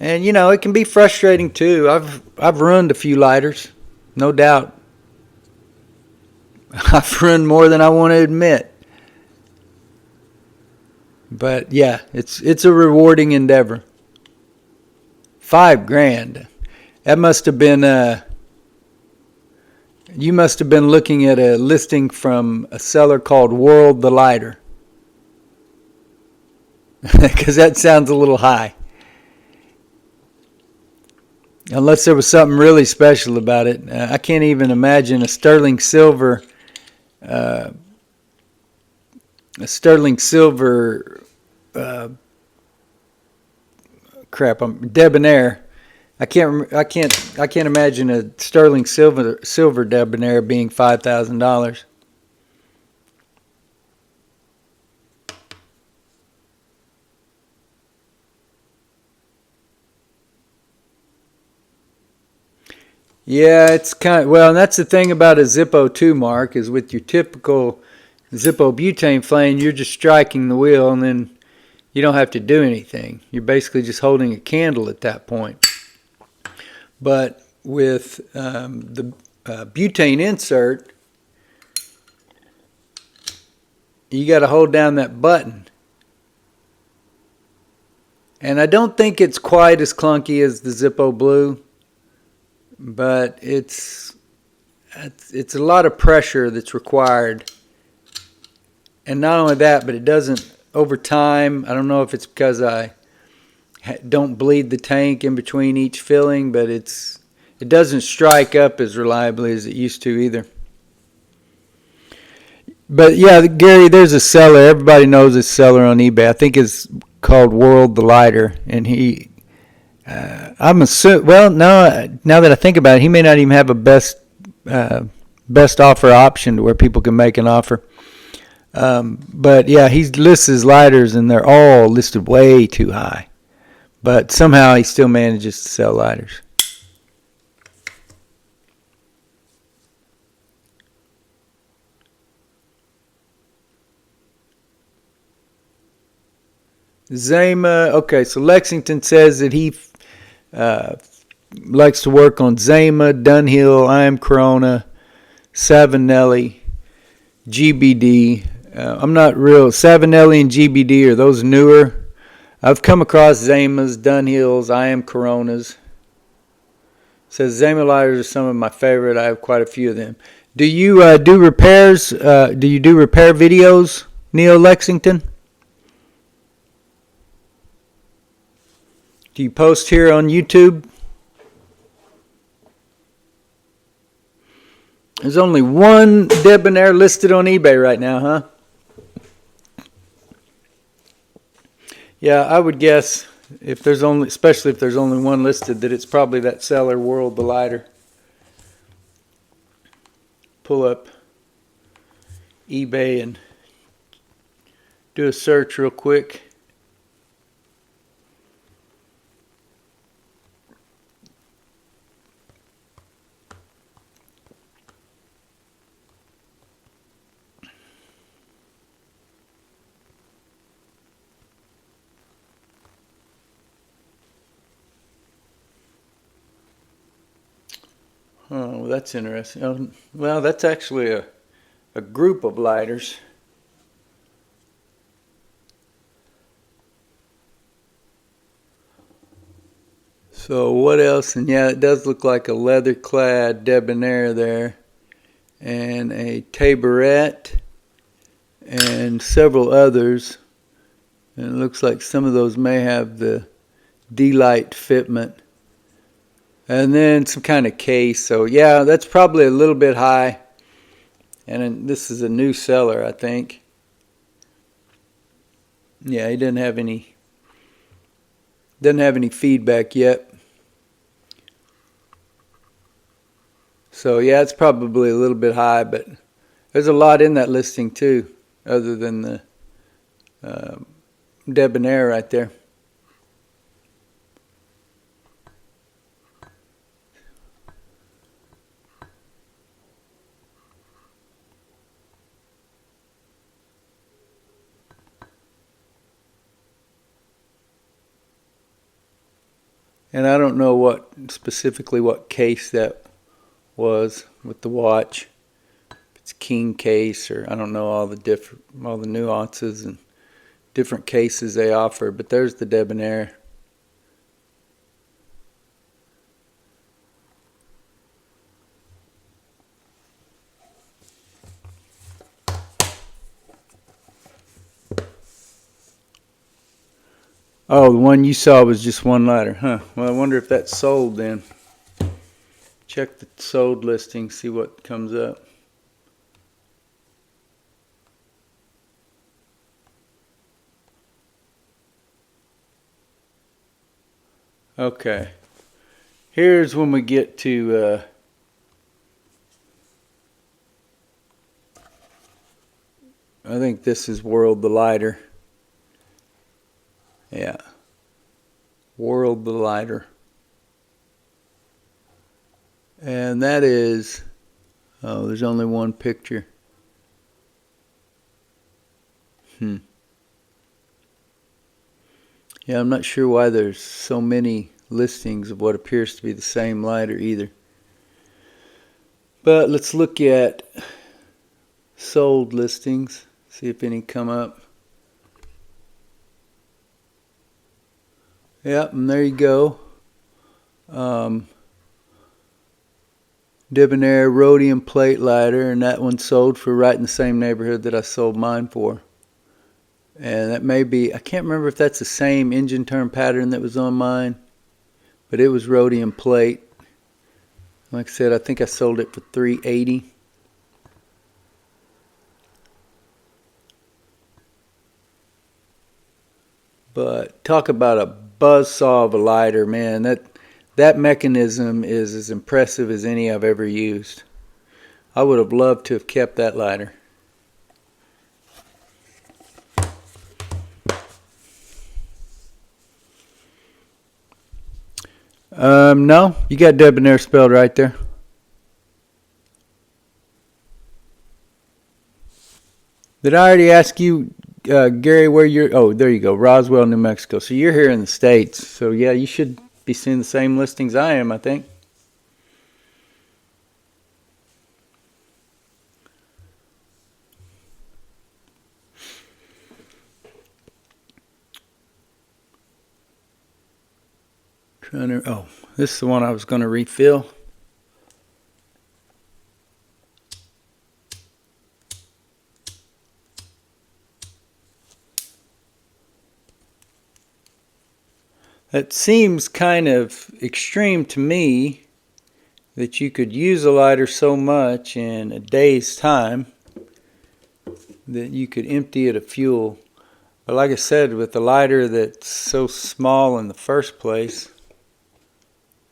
and it can be frustrating too. I've ruined a few lighters, no doubt. I've ruined more than I want to admit. But yeah, it's a rewarding endeavor. $5,000. That must have been you must have been looking at a listing from a seller called World the Lighter. Because that sounds a little high. Unless there was something really special about it. I can't even imagine a sterling silver debonair. I can't imagine a sterling silver debonair being $5,000. Yeah, it's and that's the thing about a Zippo 2, Mark, is with your typical Zippo butane flame, you're just striking the wheel and then you don't have to do anything. You're basically just holding a candle at that point. But with the butane insert, you got to hold down that button. And I don't think it's quite as clunky as the Zippo Blue, but it's it's a lot of pressure that's required. And not only that, but it doesn't, over time, I don't know if it's because I don't bleed the tank in between each filling, but it doesn't strike up as reliably as it used to either. But yeah, Gary, there's a seller. Everybody knows this seller on eBay. I think it's called World the Lighter, and I'm assuming. Well, no, now that I think about it, he may not even have a best offer option to where people can make an offer. But yeah, he lists his lighters, and they're all listed way too high. But somehow he still manages to sell lighters. Zama, okay, so Lexington says that he likes to work on Zama, Dunhill, I Am Corona, Savinelli, GBD. I'm not real. Savinelli and GBD, are those newer? I've come across Zamas, Dunhills, I Am Coronas. It says Zama lighters are some of my favorite. I have quite a few of them. Do you do repairs? Do you do repair videos, Neil Lexington? Do you post here on YouTube? There's only one Debonair listed on eBay right now, huh? Yeah, I would guess if there's only, especially if there's only one listed, that it's probably that seller, World the Lighter. Pull up eBay and do a search real quick. Oh, well, that's interesting. Oh, well, that's actually a group of lighters. So what else? And yeah, it does look like a leather-clad Debonair there, and a Tabaret, and several others. And it looks like some of those may have the D-Light fitment. And then some kind of case. So yeah, that's probably a little bit high. And this is a new seller, I think. Yeah, he doesn't have any feedback yet. So yeah, it's probably a little bit high, but there's a lot in that listing too, other than the Debonair right there. And I don't know specifically what case that was with the watch. If it's king case, or I don't know all the nuances and different cases they offer. But there's the Debonair. Oh, the one you saw was just one lighter, huh? Well, I wonder if that's sold then. Check the sold listing, see what comes up. Okay. Here's when we get to I think this is World the Lighter. Yeah. World the Lighter. And that is, oh, there's only one picture. Yeah, I'm not sure why there's so many listings of what appears to be the same lighter either. But let's look at sold listings, see if any come up. Yep, and there you go. debonair rhodium plate lighter, and that one sold for right in the same neighborhood that I sold mine for. And that may be, I can't remember if that's the same engine turn pattern that was on mine, but it was rhodium plate. Like I said, I think I sold it for $380. But talk about a buzzsaw of a lighter, man. That mechanism is as impressive as any I've ever used. I would have loved to have kept that lighter. No, you got debonair spelled right there. Did I already ask you, Gary, where you're? Oh, there you go, Roswell, New Mexico. So you're here in the States. So yeah, you should be seeing the same listings I am, I think. Oh, this is the one I was going to refill. That seems kind of extreme to me, that you could use a lighter so much in a day's time that you could empty it of fuel. But like I said, with a lighter that's so small in the first place,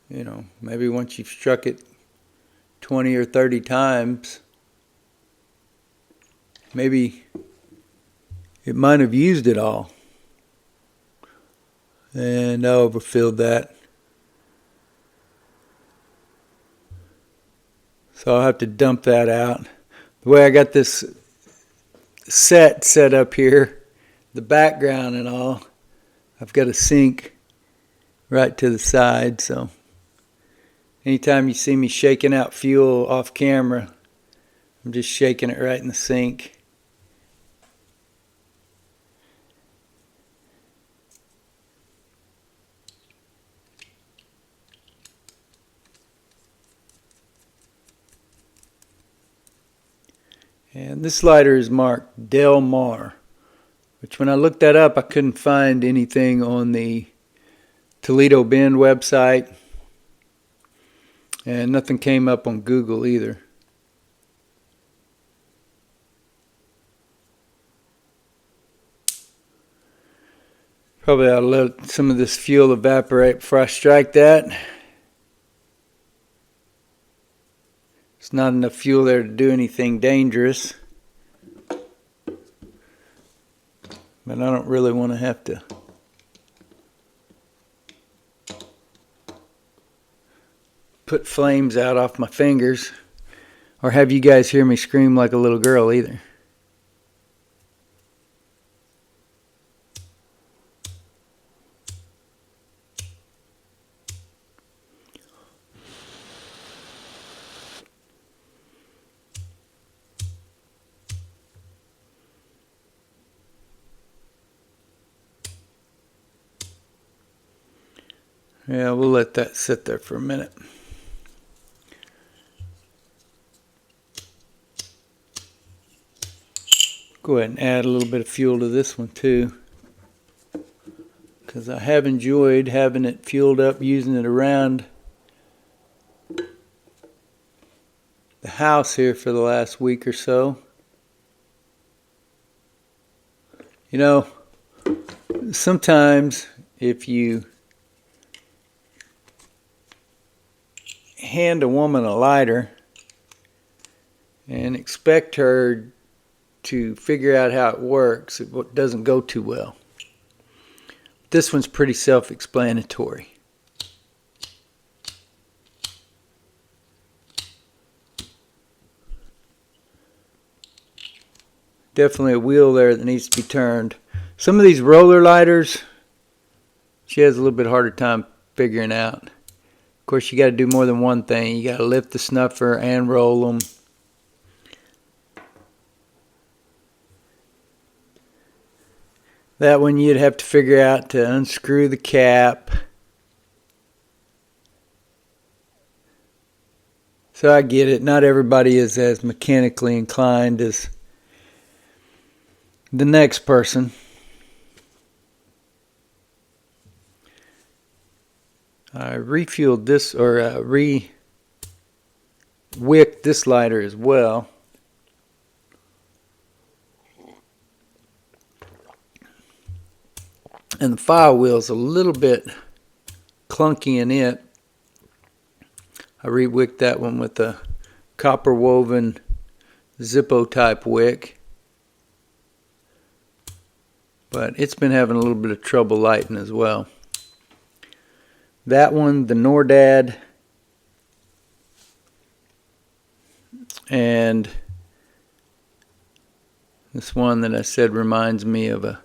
you know, maybe once you've struck it 20 or 30 times, maybe it might have used it all. And I overfilled that. So I'll have to dump that out. The way I got this set up here, the background and all, I've got a sink right to the side, so anytime you see me shaking out fuel off camera, I'm just shaking it right in the sink. And this lighter is marked Del Mar, which when I looked that up, I couldn't find anything on the Toledo Bend website, and nothing came up on Google either. Probably ought to let some of this fuel evaporate before I strike that. It's not enough fuel there to do anything dangerous. But I don't really want to have to put flames out off my fingers, or have you guys hear me scream like a little girl either. Yeah, we'll let that sit there for a minute. Go ahead and add a little bit of fuel to this one too, because I have enjoyed having it fueled up, using it around the house here for the last week or so. You know, sometimes if you hand a woman a lighter and expect her to figure out how it works, it doesn't go too well. This one's pretty self-explanatory. Definitely a wheel there that needs to be turned. Some of these roller lighters, she has a little bit harder time figuring out. Of course, you got to do more than one thing. You got to lift the snuffer and roll them. That one you'd have to figure out to unscrew the cap. So I get it. Not everybody is as mechanically inclined as the next person. I refueled this, or re-wicked this lighter as well. And the file wheel's a little bit clunky in it. I re-wicked that one with a copper woven Zippo type wick. But it's been having a little bit of trouble lighting as well. That one, the Nordad, and this one that I said reminds me of a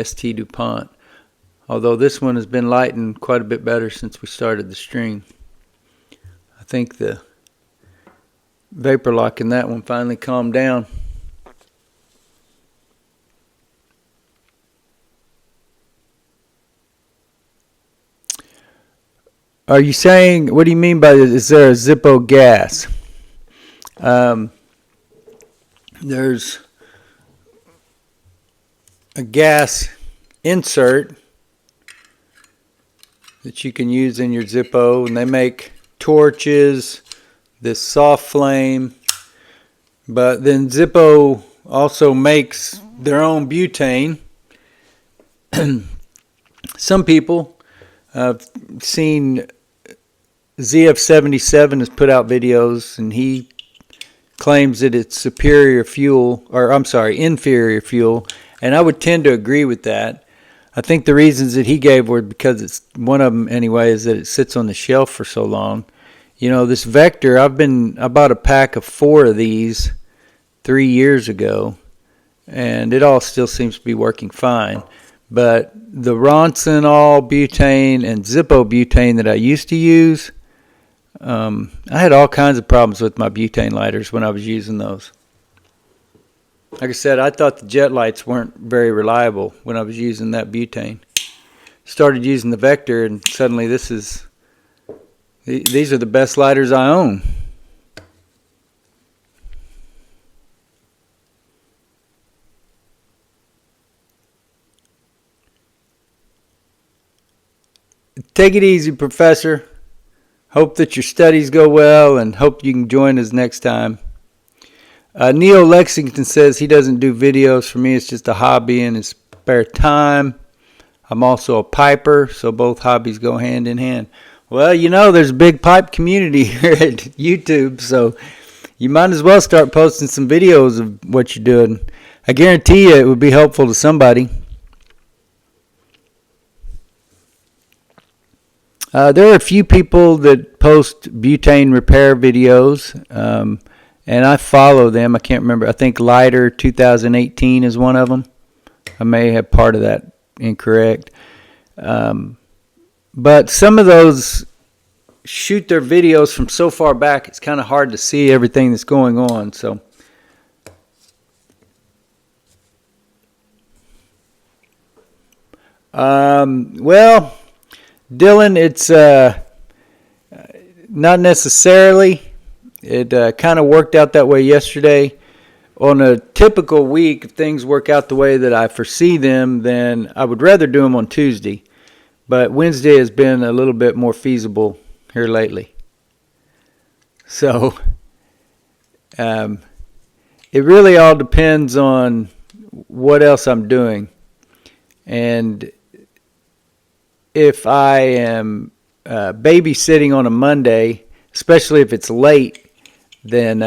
ST DuPont. Although this one has been lighting quite a bit better since we started the stream. I think the vapor lock in that one finally calmed down. Are you saying, what do you mean by this? Is there a Zippo gas? There's a gas insert that you can use in your Zippo, and they make torches, this soft flame, but then Zippo also makes their own butane. Some people, I've seen ZF77 has put out videos, and he claims that it's superior fuel, or I'm sorry, inferior fuel, and I would tend to agree with that. I think the reasons that he gave were because it's one of them anyway is that it sits on the shelf for so long. You know, this Vector, I bought a pack of 4 of these 3 years ago, and it all still seems to be working fine. But the Ronson all butane and Zippo butane that I used to use, I had all kinds of problems with my butane lighters when I was using those. Like I said, I thought the jet lights weren't very reliable when I was using that butane. Started using the Vector, and suddenly these are the best lighters I own. Take it easy, Professor. Hope that your studies go well, and hope you can join us next time. Neil Lexington says he doesn't do videos. For me, it's just a hobby in his spare time. I'm also a piper, so both hobbies go hand in hand. Well, you know, there's a big pipe community here at YouTube, so you might as well start posting some videos of what you're doing. I guarantee you it would be helpful to somebody. There are a few people that post butane repair videos, and I follow them. I can't remember. I think Lighter 2018 is one of them. I may have part of that incorrect. But some of those shoot their videos from so far back, it's kind of hard to see everything that's going on. So, well, Dylan, it's not necessarily. It kind of worked out that way yesterday. On a typical week, if things work out the way that I foresee them, then I would rather do them on Tuesday. But Wednesday has been a little bit more feasible here lately. So, it really all depends on what else I'm doing. And if I am babysitting on a Monday, especially if it's late, then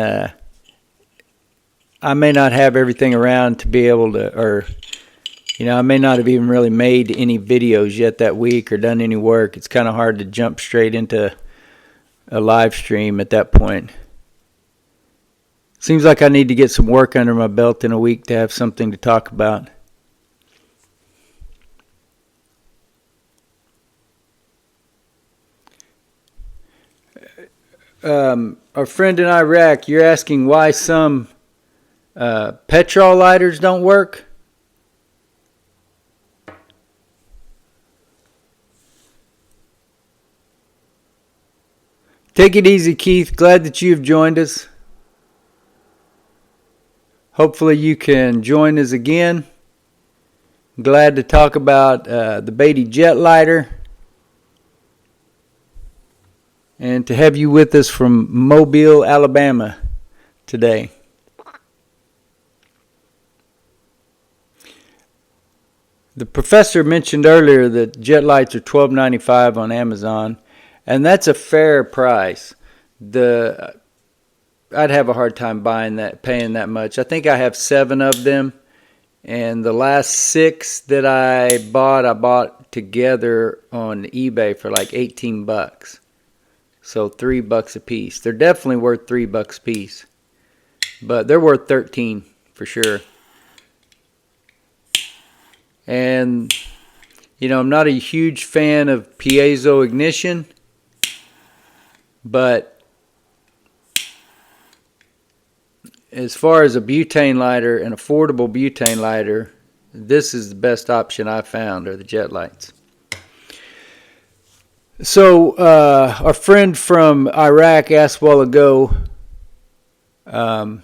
I may not have everything around to be able to, or, you know, I may not have even really made any videos yet that week or done any work. It's kind of hard to jump straight into a live stream at that point. Seems like I need to get some work under my belt in a week to have something to talk about. Our friend in Iraq, you're asking why some petrol lighters don't work? Take it easy, Keith. Glad that you've joined us. Hopefully you can join us again. Glad to talk about the Beatty jet lighter and to have you with us from Mobile, Alabama today. The professor mentioned earlier that jet lights are $12.95 on Amazon, and that's a fair price. I'd have a hard time paying that much. I think I have 7 of them, and the last 6 that I bought together on eBay for like $18. So $3 a piece. They're definitely worth $3 a piece, but they're worth 13 for sure. And I'm not a huge fan of piezo ignition, but as far as a butane lighter, an affordable butane lighter, this is the best option I've found, are the jet lights. So our friend from Iraq asked a while ago, let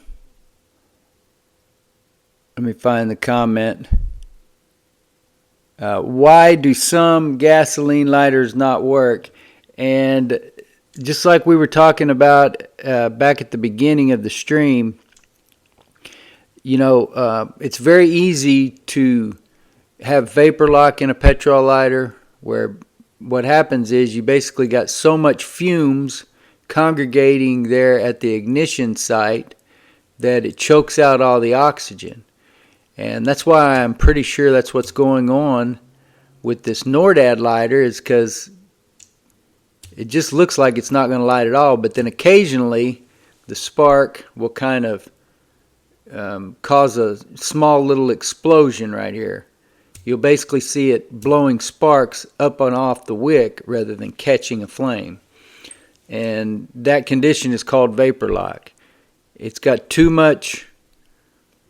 me find the comment. Why do some gasoline lighters not work? And just like we were talking about back at the beginning of the stream, it's very easy to have vapor lock in a petrol lighter, where what happens is you basically got so much fumes congregating there at the ignition site that it chokes out all the oxygen. And that's why I'm pretty sure that's what's going on with this Nordad lighter, is because it just looks like it's not going to light at all, but then occasionally the spark will kind of cause a small little explosion right here. You'll basically see it blowing sparks up and off the wick rather than catching a flame. And that condition is called vapor lock. It's got too much.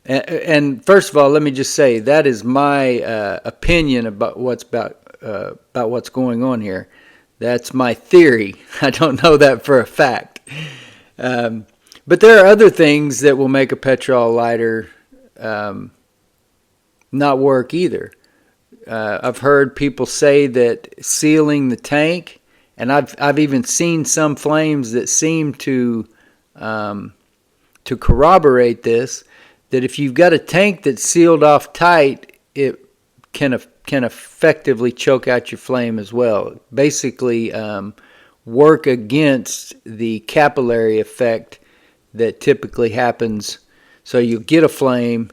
And first of all, let me just say that is my opinion about what's going on here. That's my theory. I don't know that for a fact. But there are other things that will make a petrol lighter not work either. I've heard people say that sealing the tank, and I've even seen some flames that seem to corroborate this, that if you've got a tank that's sealed off tight, it can effectively choke out your flame as well. Basically, work against the capillary effect that typically happens. So you'll get a flame,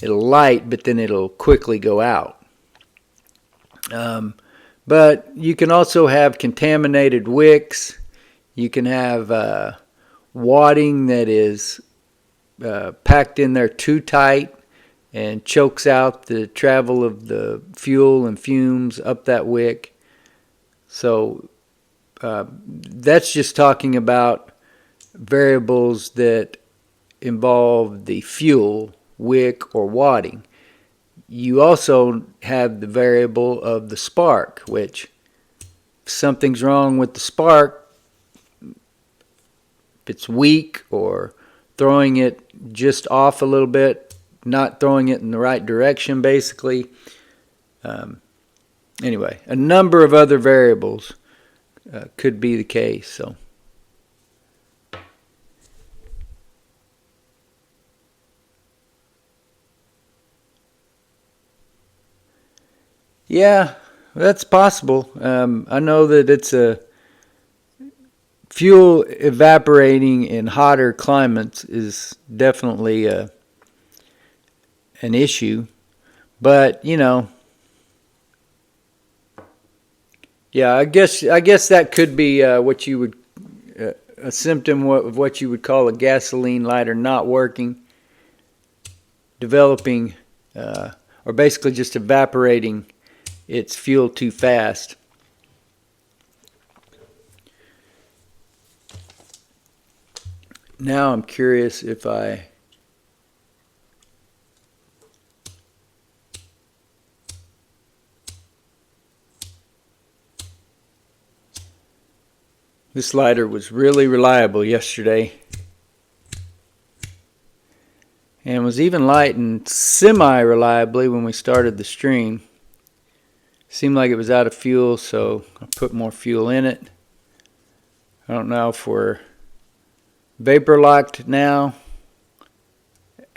it'll light, but then it'll quickly go out. But you can also have contaminated wicks. You can have wadding that is packed in there too tight and chokes out the travel of the fuel and fumes up that wick. So that's just talking about variables that involve the fuel, wick, or wadding. You also have the variable of the spark, which if something's wrong with the spark, if it's weak or throwing it just off a little bit, not throwing it in the right direction, basically. Anyway, a number of other variables could be the case. So, yeah, that's possible. I know that it's a fuel evaporating in hotter climates is definitely an issue, but yeah, I guess that could be what you would a symptom of what you would call a gasoline lighter not working, developing, or basically just evaporating its fuel too fast. Now I'm curious if I This lighter was really reliable yesterday and was even lighting semi-reliably when we started the stream. Seemed like it was out of fuel, so I put more fuel in it. I don't know if we're vapor locked now.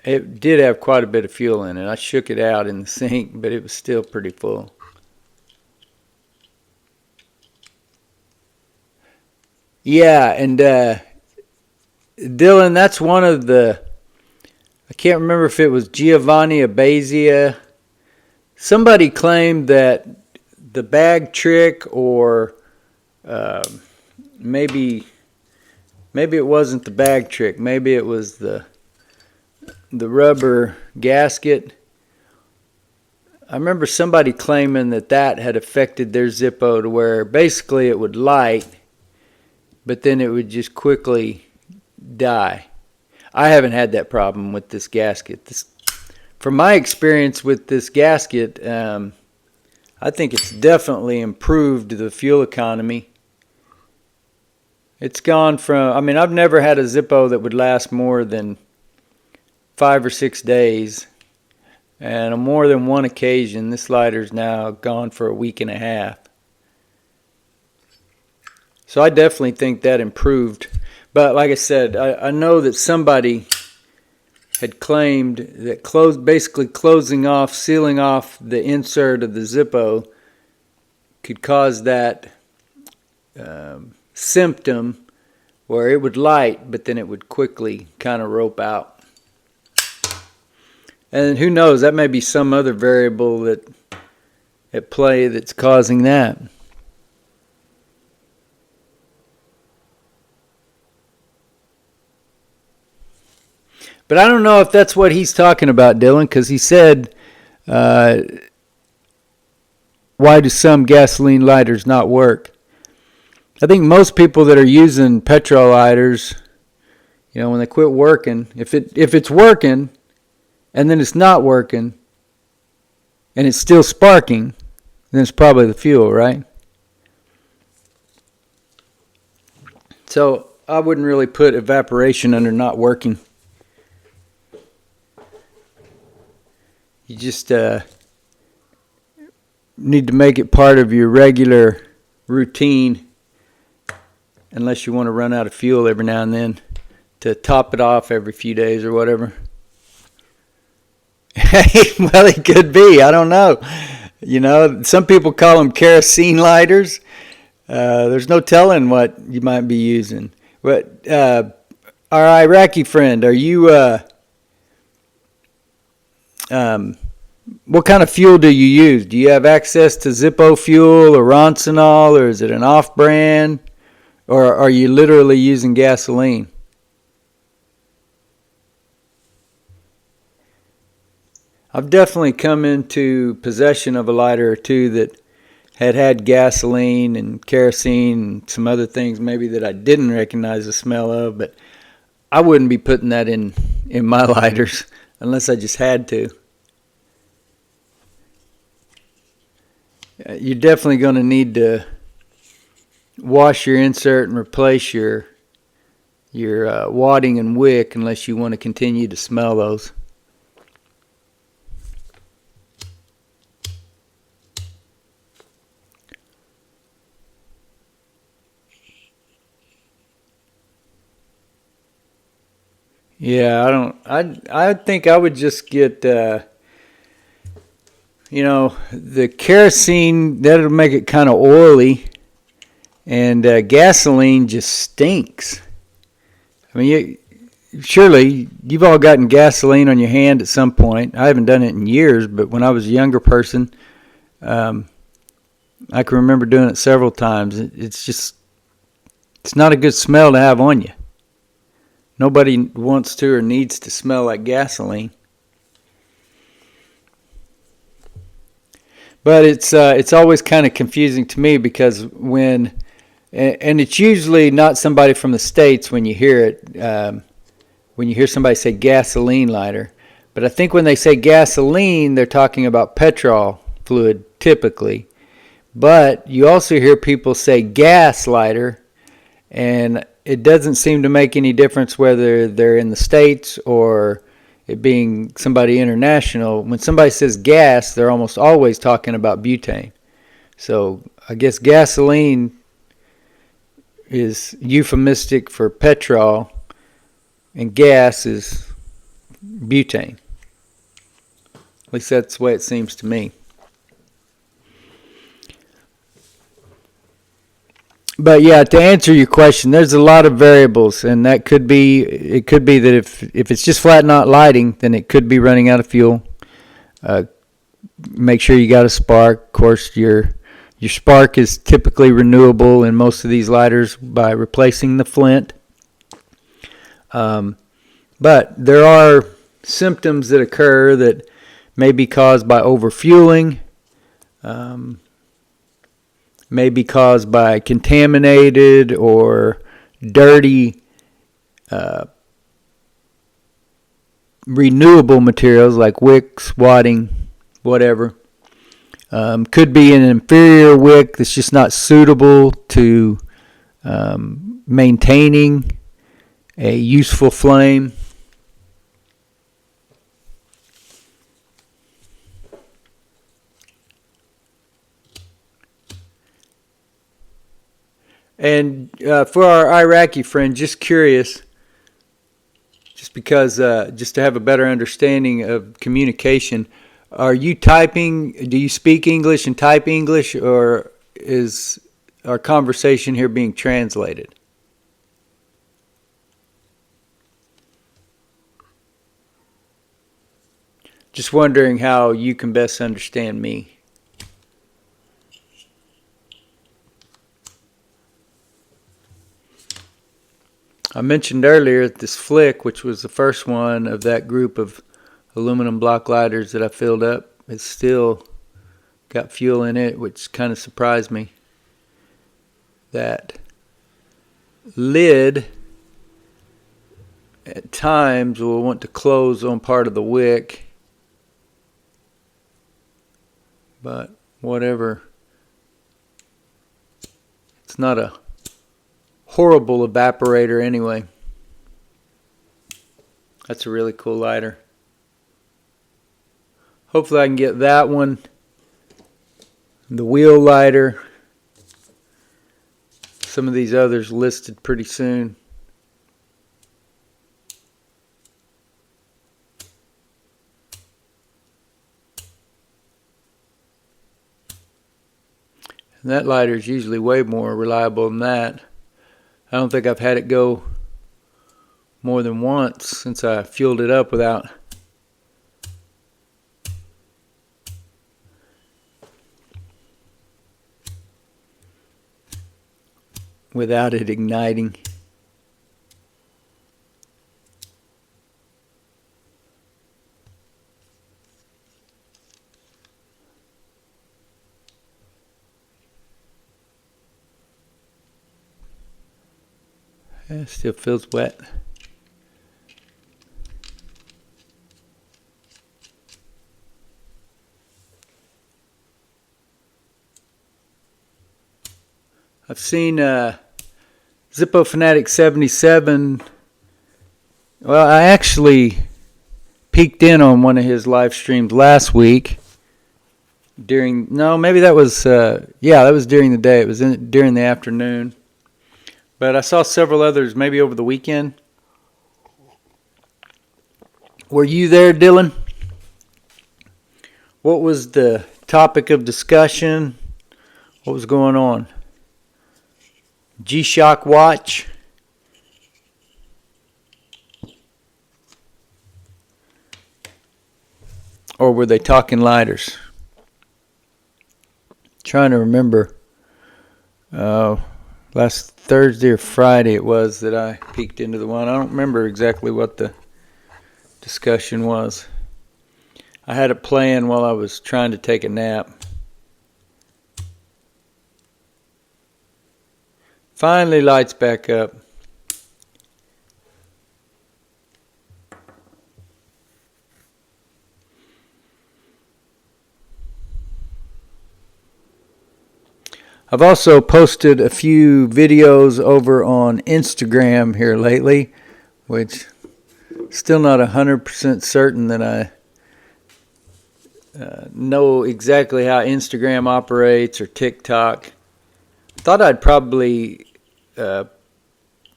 It did have quite a bit of fuel in it. I shook it out in the sink, but it was still pretty full. Yeah, and Dylan, that's one of the, I can't remember if it was Giovanni Abazia. Somebody claimed that the bag trick, or maybe it wasn't the bag trick. Maybe it was the rubber gasket. I remember somebody claiming that had affected their Zippo to where basically it would light, but then it would just quickly die. I haven't had that problem with this gasket. From my experience with this gasket, I think it's definitely improved the fuel economy. It's gone from, I mean, I've never had a Zippo that would last more than 5 or 6 days. And on more than one occasion, this lighter's now gone for a week and a half. So I definitely think that improved. But like I said, I know that somebody had claimed that basically closing off, sealing off the insert of the Zippo could cause that symptom where it would light, but then it would quickly kind of rope out. And who knows, that may be some other variable that at play that's causing that. But I don't know if that's what he's talking about, Dylan, because he said, why do some gasoline lighters not work? I think most people that are using petrol lighters, when they quit working, if it's working and then it's not working and it's still sparking, then it's probably the fuel, right? So I wouldn't really put evaporation under not working. You just need to make it part of your regular routine, unless you want to run out of fuel every now and then, to top it off every few days or whatever. Well, it could be. I don't know. Some people call them kerosene lighters. There's no telling what you might be using. But our Iraqi friend, are you... what kind of fuel do you use? Do you have access to Zippo fuel or Roncinol, or is it an off-brand, or are you literally using gasoline? I've definitely come into possession of a lighter or two that had gasoline and kerosene and some other things maybe that I didn't recognize the smell of, but I wouldn't be putting that in my lighters unless I just had to. You're definitely going to need to wash your insert and replace your wadding and wick unless you want to continue to smell those. Yeah, I think I would just get the kerosene, that'll make it kind of oily, and gasoline just stinks. I mean, surely you've all gotten gasoline on your hand at some point. I haven't done it in years, but when I was a younger person, I can remember doing it several times. It's not a good smell to have on you. Nobody wants to or needs to smell like gasoline. But it's always kind of confusing to me because and it's usually not somebody from the States when you hear it, when you hear somebody say gasoline lighter. But I think when they say gasoline, they're talking about petrol fluid typically. But you also hear people say gas lighter, And it doesn't seem to make any difference whether they're in the States or it being somebody international. When somebody says gas, they're almost always talking about butane. So I guess gasoline is euphemistic for petrol, and gas is butane. At least that's the way it seems to me. But yeah, to answer your question, there's a lot of variables, and it could be that if it's just flat not lighting, then it could be running out of fuel. Make sure you got a spark. Of course, your spark is typically renewable in most of these lighters by replacing the flint. But there are symptoms that occur that may be caused by overfueling, may be caused by contaminated or dirty renewable materials like wicks, wadding, whatever. Could be an inferior wick that's just not suitable to maintaining a useful flame. And for our Iraqi friend, just curious, just because, just to have a better understanding of communication, are you typing, do you speak English and type English, or is our conversation here being translated? Just wondering how you can best understand me. I mentioned earlier this flick, which was the first one of that group of aluminum block lighters that I filled up. It's still got fuel in it, which kind of surprised me. That lid at times will want to close on part of the wick, but whatever. It's not a horrible evaporator anyway. That's a really cool lighter. Hopefully I can get that one, the wheel lighter, some of these others listed pretty soon. And that lighter is usually way more reliable than that. I don't think I've had it go more than once since I fueled it up without it igniting. It still feels wet. I've seen Zippo Fanatic 77. Well, I actually peeked in on one of his live streams last week. Maybe that was that was during the day. It was during the afternoon. But I saw several others maybe over the weekend. Were you there, Dylan? What was the topic of discussion? What was going on? G-Shock watch? Or were they talking lighters? Trying to remember. Last Thursday or Friday it was that I peeked into the one. I don't remember exactly what the discussion was. I had it playing while I was trying to take a nap. Finally lights back up. I've also posted a few videos over on Instagram here lately, which still not 100% certain that I know exactly how Instagram operates or TikTok. Thought I'd probably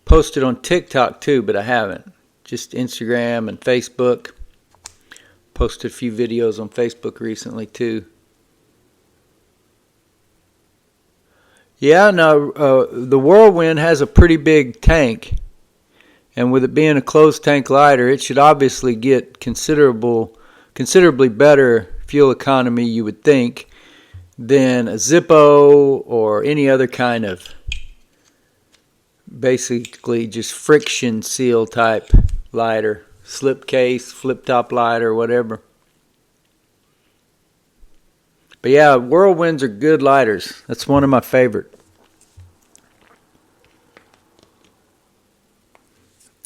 post it on TikTok too, but I haven't. Just Instagram and Facebook. Posted a few videos on Facebook recently too. Yeah, no, the Whirlwind has a pretty big tank, and with it being a closed tank lighter, it should obviously get considerably better fuel economy, you would think, than a Zippo or any other kind of basically just friction seal type lighter, slipcase, flip top lighter, whatever. But yeah, Whirlwinds are good lighters. That's one of my favorite.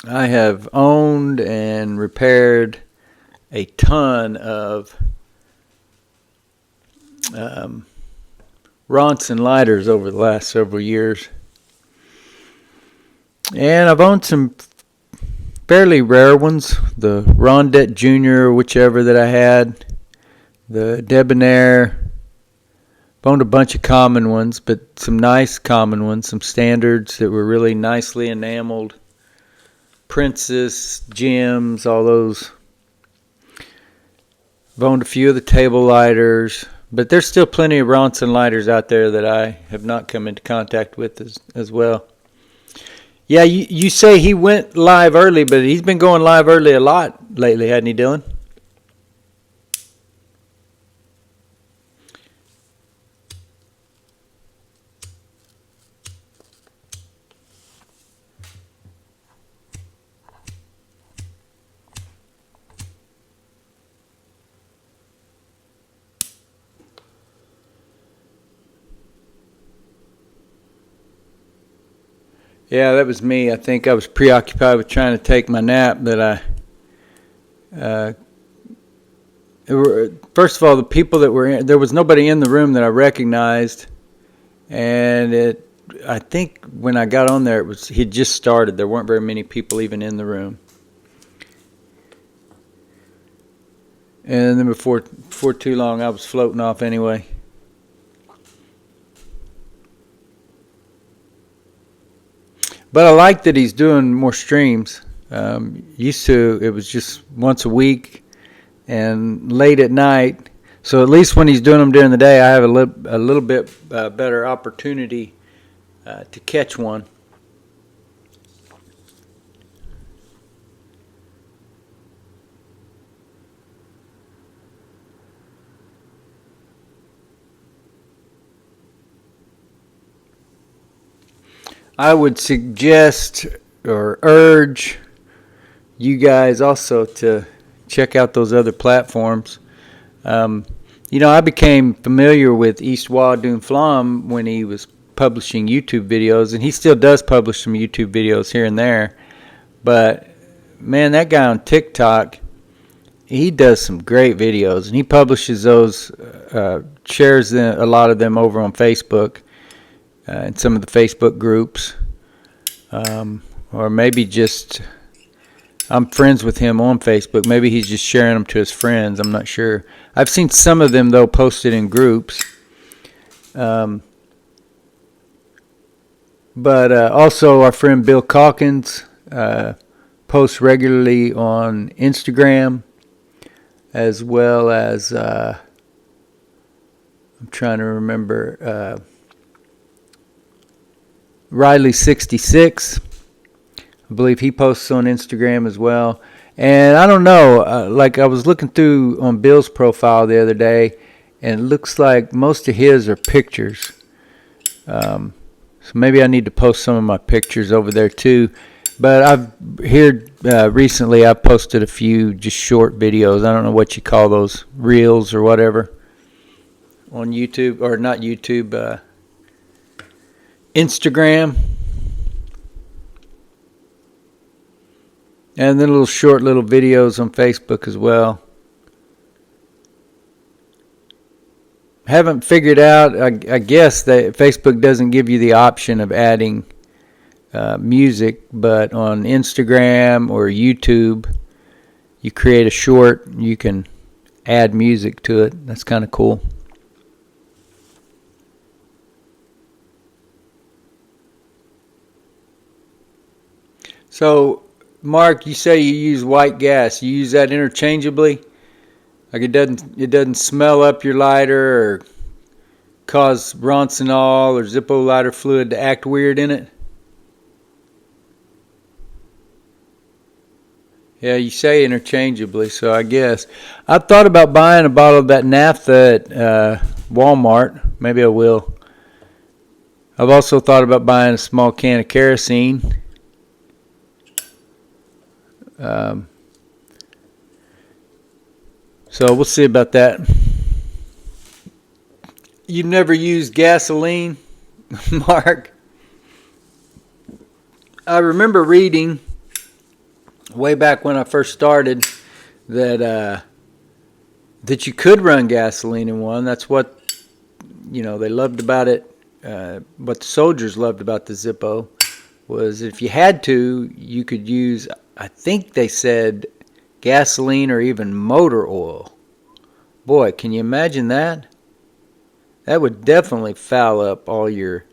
I have owned and repaired a ton of Ronson lighters over the last several years. And I've owned some fairly rare ones. The Rondette Jr., whichever that I had. The Debonair. I've owned a bunch of common ones, but some nice common ones. Some standards that were really nicely enameled. Princess, Gems, all those. I've owned a few of the table lighters. But there's still plenty of Ronson lighters out there that I have not come into contact with as well. Yeah, you say he went live early, but he's been going live early a lot lately, hadn't he, Dylan? Yeah, that was me. I think I was preoccupied with trying to take my nap that first of all, the people that were in, there was nobody in the room that I recognized, and I think when I got on there, he'd just started. There weren't very many people even in the room. And then before too long, I was floating off anyway. But I like that he's doing more streams. Used to, it was just once a week and late at night. So at least when he's doing them during the day, I have a little bit better opportunity to catch one. I would suggest or urge you guys also to check out those other platforms. I became familiar with East Wadoon Flom when he was publishing YouTube videos, and he still does publish some YouTube videos here and there. But, man, that guy on TikTok, he does some great videos, and he publishes those, shares a lot of them over on Facebook. In some of the Facebook groups, or maybe just I'm friends with him on Facebook. Maybe he's just sharing them to his friends. I'm not sure. I've seen some of them though posted in groups, but also our friend Bill Calkins posts regularly on Instagram, as well as I'm trying to remember. Riley66, I believe he posts on Instagram as well. And I don't know, like I was looking through on Bill's profile the other day, and it looks like most of his are pictures. So maybe I need to post some of my pictures over there too. But I've recently I've posted a few just short videos. I don't know what you call those, reels or whatever, on YouTube, or not YouTube, Instagram, and then short little videos on Facebook as well. haven't figured out. I guess that Facebook doesn't give you the option of adding music, but on Instagram or YouTube, you create a short, you can add music to it. That's kind of cool. So, Mark, you say you use white gas. You use that interchangeably? Like it doesn't smell up your lighter or cause Roncinol or Zippo lighter fluid to act weird in it? Yeah, you say interchangeably, so I guess. I've thought about buying a bottle of that naphtha at Walmart. Maybe I will. I've also thought about buying a small can of kerosene. So we'll see about that. You've never used gasoline, Mark? I remember reading way back when I first started that that you could run gasoline in one. That's what they loved about it. What the soldiers loved about the Zippo was if you had to, you could use, I think they said, gasoline or even motor oil. Boy, can you imagine that? That would definitely foul up all your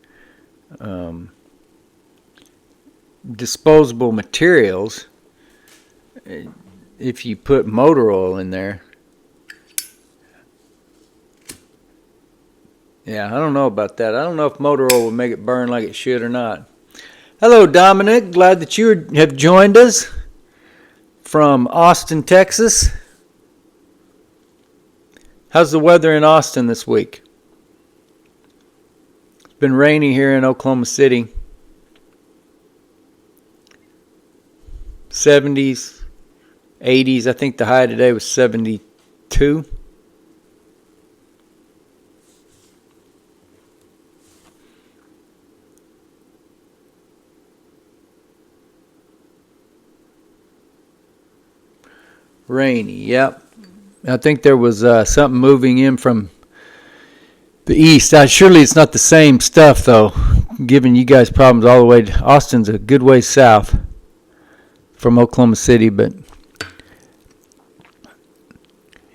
disposable materials if you put motor oil in there. Yeah, I don't know about that. I don't know if motor oil would make it burn like it should or not. Hello, Dominic. Glad that you have joined us from Austin, Texas. How's the weather in Austin this week? It's been rainy here in Oklahoma City. 70s, 80s. I think the high today was 72. Rainy, yep. I think there was something moving in from the east. Surely it's not the same stuff, though, giving you guys problems all the way. Austin's a good way south from Oklahoma City, but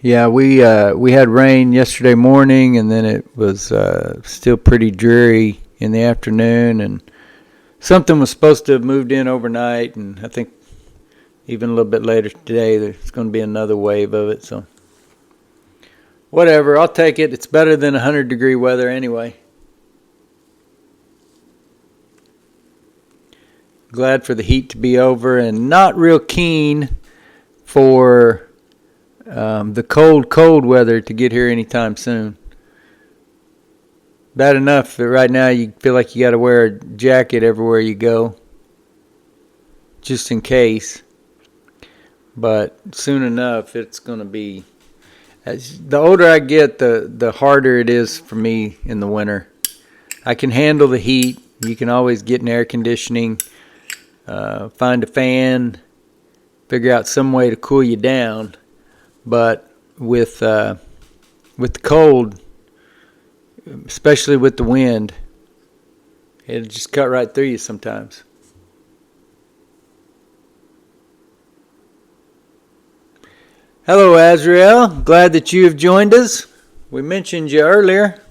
yeah, we had rain yesterday morning, and then it was still pretty dreary in the afternoon, and something was supposed to have moved in overnight, and I think even a little bit later today there's going to be another wave of it. So whatever, I'll take it. It's better than 100-degree weather anyway. Glad for the heat to be over, and not real keen for the cold weather to get here anytime soon. Bad enough that right now you feel like you got to wear a jacket everywhere you go, just in case. But soon enough, it's going to be. The older I get, the harder it is for me in the winter. I can handle the heat. You can always get an air conditioning, find a fan, figure out some way to cool you down. But with the cold, especially with the wind, it'll just cut right through you sometimes. Hello, Azrael. Glad that you have joined us. We mentioned you earlier.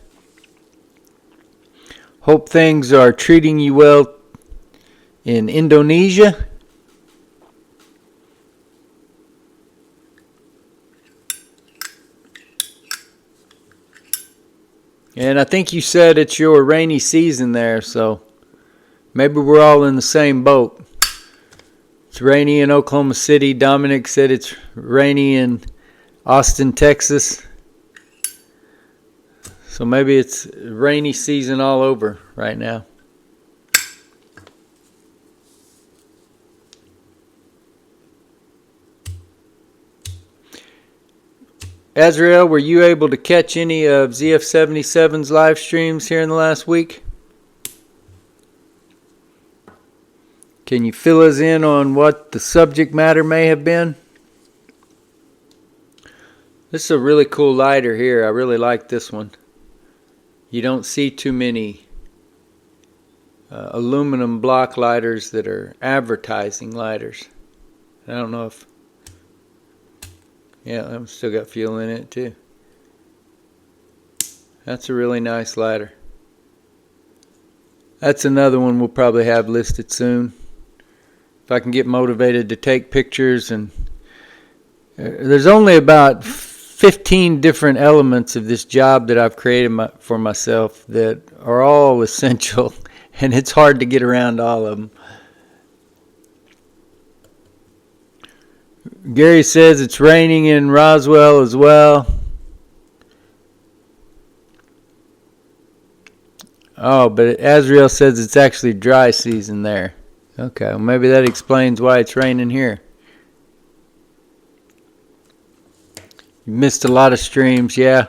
Hope things are treating you well in Indonesia. And I think you said it's your rainy season there, so maybe we're all in the same boat. It's rainy in Oklahoma City. Dominic said it's rainy in Austin, Texas. So maybe it's rainy season all over right now. Azrael, were you able to catch any of ZF77's live streams here in the last week? Can you fill us in on what the subject matter may have been? This is a really cool lighter here. I really like this one. you don't see too many aluminum block lighters that are advertising lighters. I don't know if, yeah, I've still got fuel in it too. That's a really nice lighter. That's another one we'll probably have listed soon. If I can get motivated to take pictures. And there's only about 15 different elements of this job that I've created for myself that are all essential, and it's hard to get around all of them. Gary says it's raining in Roswell as well. Oh, but Azrael says it's actually dry season there. Okay, well maybe that explains why it's raining here. You missed a lot of streams, yeah.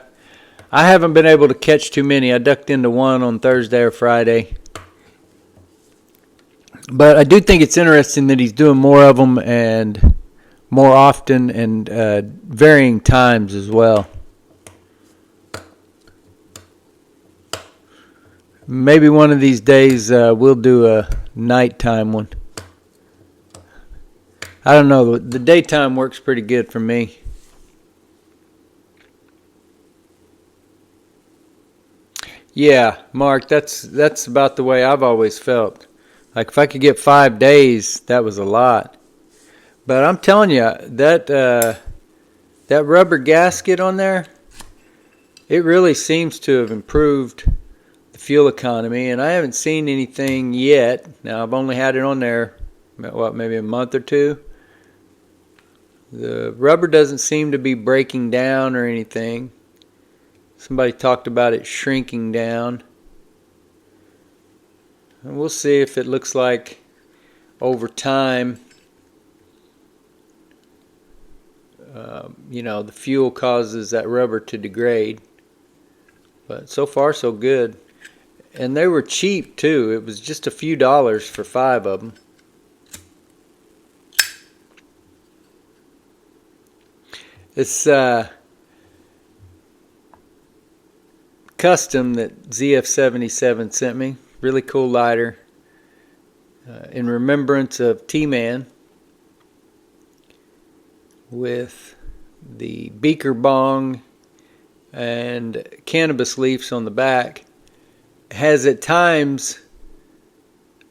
I haven't been able to catch too many. I ducked into one on Thursday or Friday. But I do think it's interesting that he's doing more of them and more often and varying times as well. Maybe one of these days we'll do a nighttime one. I don't know. The daytime works pretty good for me. Yeah, Mark, that's about the way I've always felt. Like if I could get 5 days, that was a lot. But I'm telling you, that rubber gasket on there, it really seems to have improved fuel economy, and I haven't seen anything yet. Now I've only had it on there maybe a month or two. The rubber doesn't seem to be breaking down or anything. Somebody talked about it shrinking down, and we'll see if it looks like over time the fuel causes that rubber to degrade. But so far so good. And they were cheap too. It was just a few dollars for 5 of them. It's custom that ZF77 sent me. Really cool lighter. In remembrance of T-Man, with the beaker bong and cannabis leaves on the back. Has at times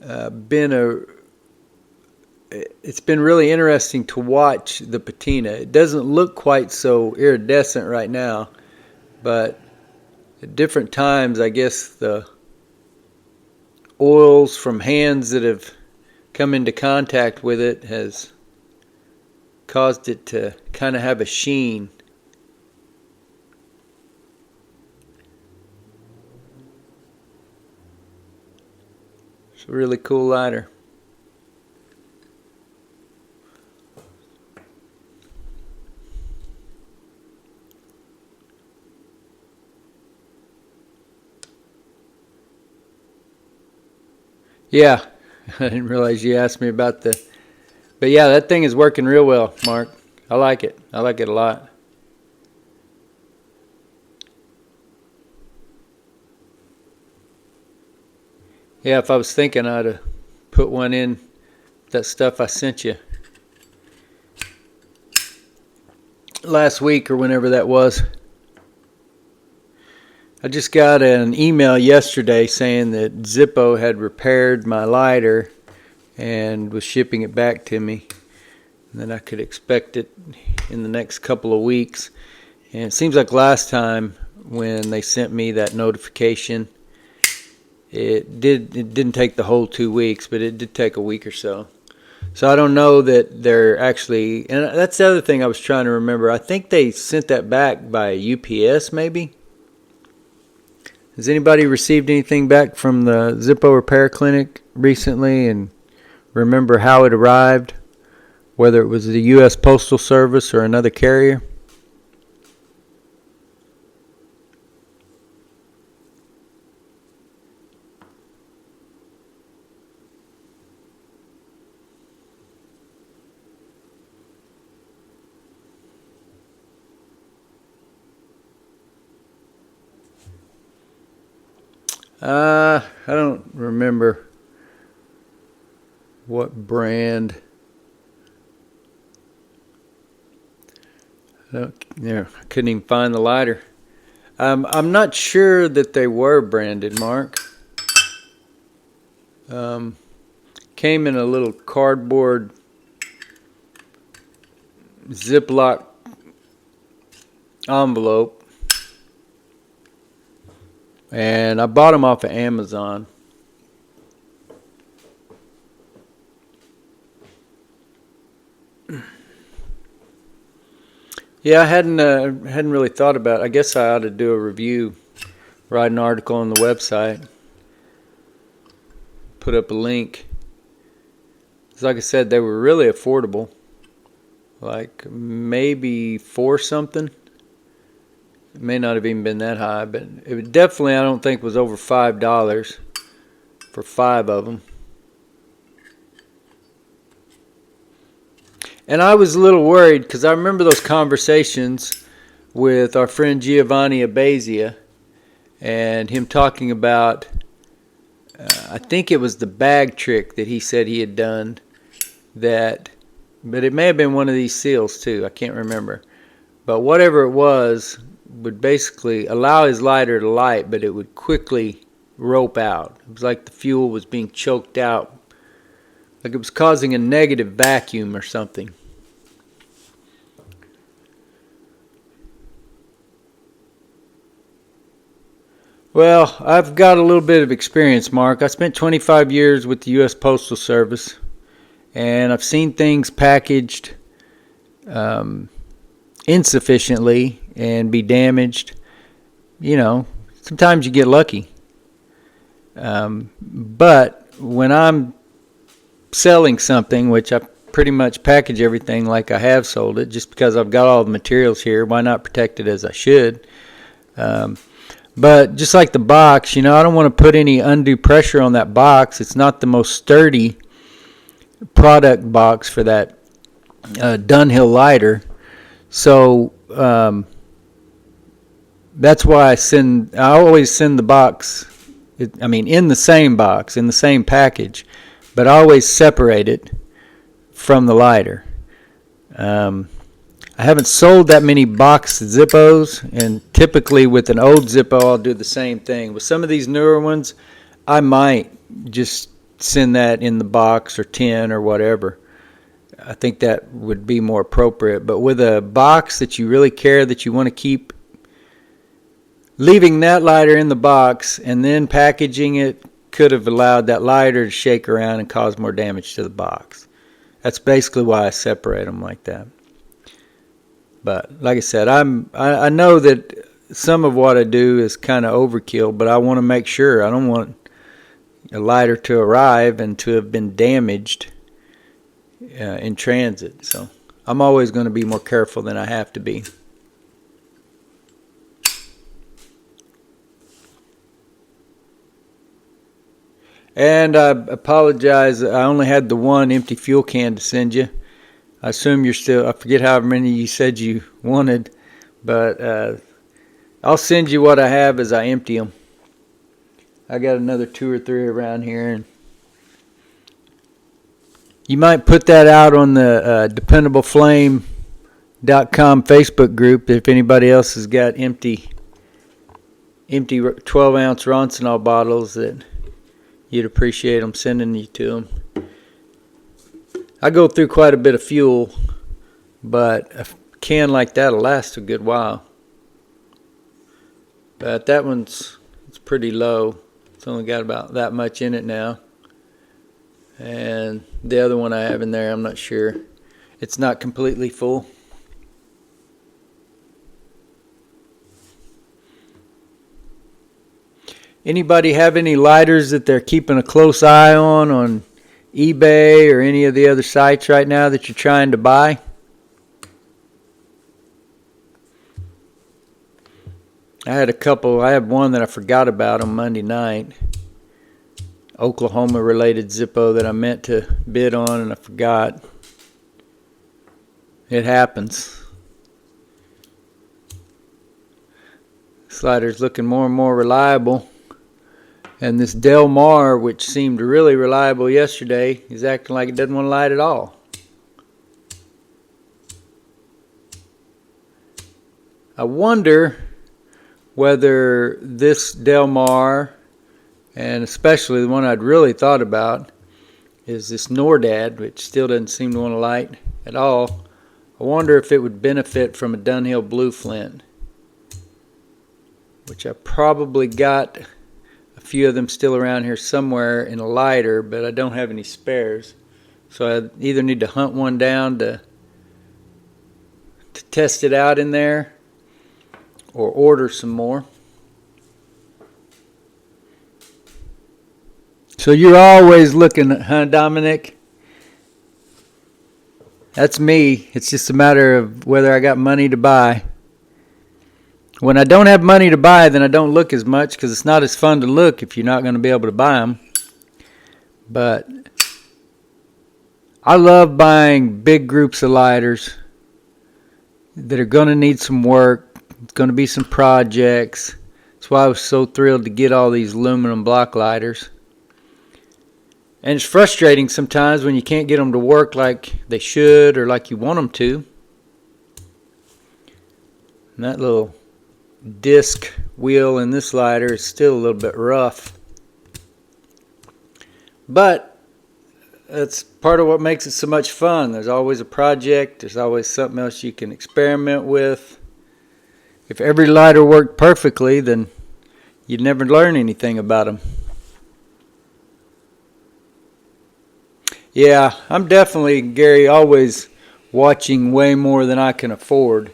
it's been really interesting to watch the patina. It doesn't look quite so iridescent right now, but at different times I guess the oils from hands that have come into contact with it has caused it to kind of have a sheen. It's a really cool lighter. Yeah, I didn't realize you asked me about the... But yeah, that thing is working real well, Mark. I like it. I like it a lot. Yeah, if I was thinking I'd have put one in that stuff I sent you last week or whenever that was. I just got an email yesterday saying that Zippo had repaired my lighter and was shipping it back to me. And then I could expect it in the next couple of weeks. And it seems like last time when they sent me that notification, it didn't take the whole 2 weeks, but it did take a week or so. So I don't know that they're actually, and that's the other thing I was trying to remember. I think they sent that back by UPS maybe. Has anybody received anything back from the Zippo Repair Clinic recently and remember how it arrived? Whether it was the U.S. Postal Service or another carrier? I don't remember what brand. I couldn't even find the lighter. I'm not sure that they were branded, Mark. Came in a little cardboard Ziploc envelope, and I bought them off of Amazon. Yeah, I hadn't really thought about it. I guess I ought to do a review, write an article on the website, put up a link. Because like I said, they were really affordable. Like maybe $4 something. It may not have even been that high, but it definitely, I don't think, was over $5 for 5 of them. And I was a little worried because I remember those conversations with our friend Giovanni Abazia and him talking about, I think it was the bag trick that he said he had done, but it may have been one of these seals too. I can't remember. But whatever it was would basically allow his lighter to light, but it would quickly rope out. It was like the fuel was being choked out, like it was causing a negative vacuum or something. Well, I've got a little bit of experience, Mark. I spent 25 years with the U.S. Postal Service, and I've seen things packaged insufficiently and be damaged. You know, sometimes you get lucky. But when I'm selling something, which I pretty much package everything like I have sold it, just because I've got all the materials here, why not protect it as I should? But just like the box, you know, I don't want to put any undue pressure on that box. It's not the most sturdy product box for that Dunhill lighter. So that's why I always send the box, in the same box, in the same package, but I always separate it from the lighter. I haven't sold that many box Zippos, and typically with an old Zippo, I'll do the same thing. With some of these newer ones, I might just send that in the box or tin or whatever. I think that would be more appropriate. But with a box that you really care, that you want to keep, leaving that lighter in the box and then packaging it could have allowed that lighter to shake around and cause more damage to the box. That's basically why I separate them like that. But like I said, I know that some of what I do is kind of overkill, but I want to make sure. I don't want a lighter to arrive and to have been damaged in transit. So I'm always going to be more careful than I have to be. And I apologize. I only had the one empty fuel can to send you. I assume you're still, I forget however many you said you wanted, but I'll send you what I have as I empty them. I got another 2 or 3 around here. And you might put that out on the DependableFlame.com Facebook group if anybody else has got empty 12-ounce Ronsonol bottles that you'd appreciate them sending you to them. I go through quite a bit of fuel, but a can like that will last a good while. But that it's pretty low. It's only got about that much in it now. And the other one I have in there, I'm not sure. It's not completely full. Anybody have any lighters that they're keeping a close eye on eBay or any of the other sites right now that you're trying to buy? I had one that I forgot about on Monday night. Oklahoma related Zippo that I meant to bid on and I forgot. It happens. This lighter's looking more and more reliable. And this Del Mar, which seemed really reliable yesterday, is acting like it doesn't want to light at all. I wonder whether this Del Mar, and especially the one I'd really thought about, is this Nordad, which still doesn't seem to want to light at all. I wonder if it would benefit from a Dunhill blue flint, which I probably got a few of them still around here somewhere in a lighter, but I don't have any spares. So I either need to hunt one down to test it out in there, or order some more. So you're always looking, huh, Dominic? That's me. It's just a matter of whether I got money to buy. When I don't have money to buy, then I don't look as much because it's not as fun to look if you're not going to be able to buy them. But I love buying big groups of lighters that are going to need some work. It's going to be some projects. That's why I was so thrilled to get all these aluminum block lighters. And it's frustrating sometimes when you can't get them to work like they should or like you want them to. And that little disc wheel in this lighter is still a little bit rough. But that's part of what makes it so much fun. There's always a project. There's always something else you can experiment with. If every lighter worked perfectly, then you'd never learn anything about them. Yeah, I'm definitely, Gary, always watching way more than I can afford.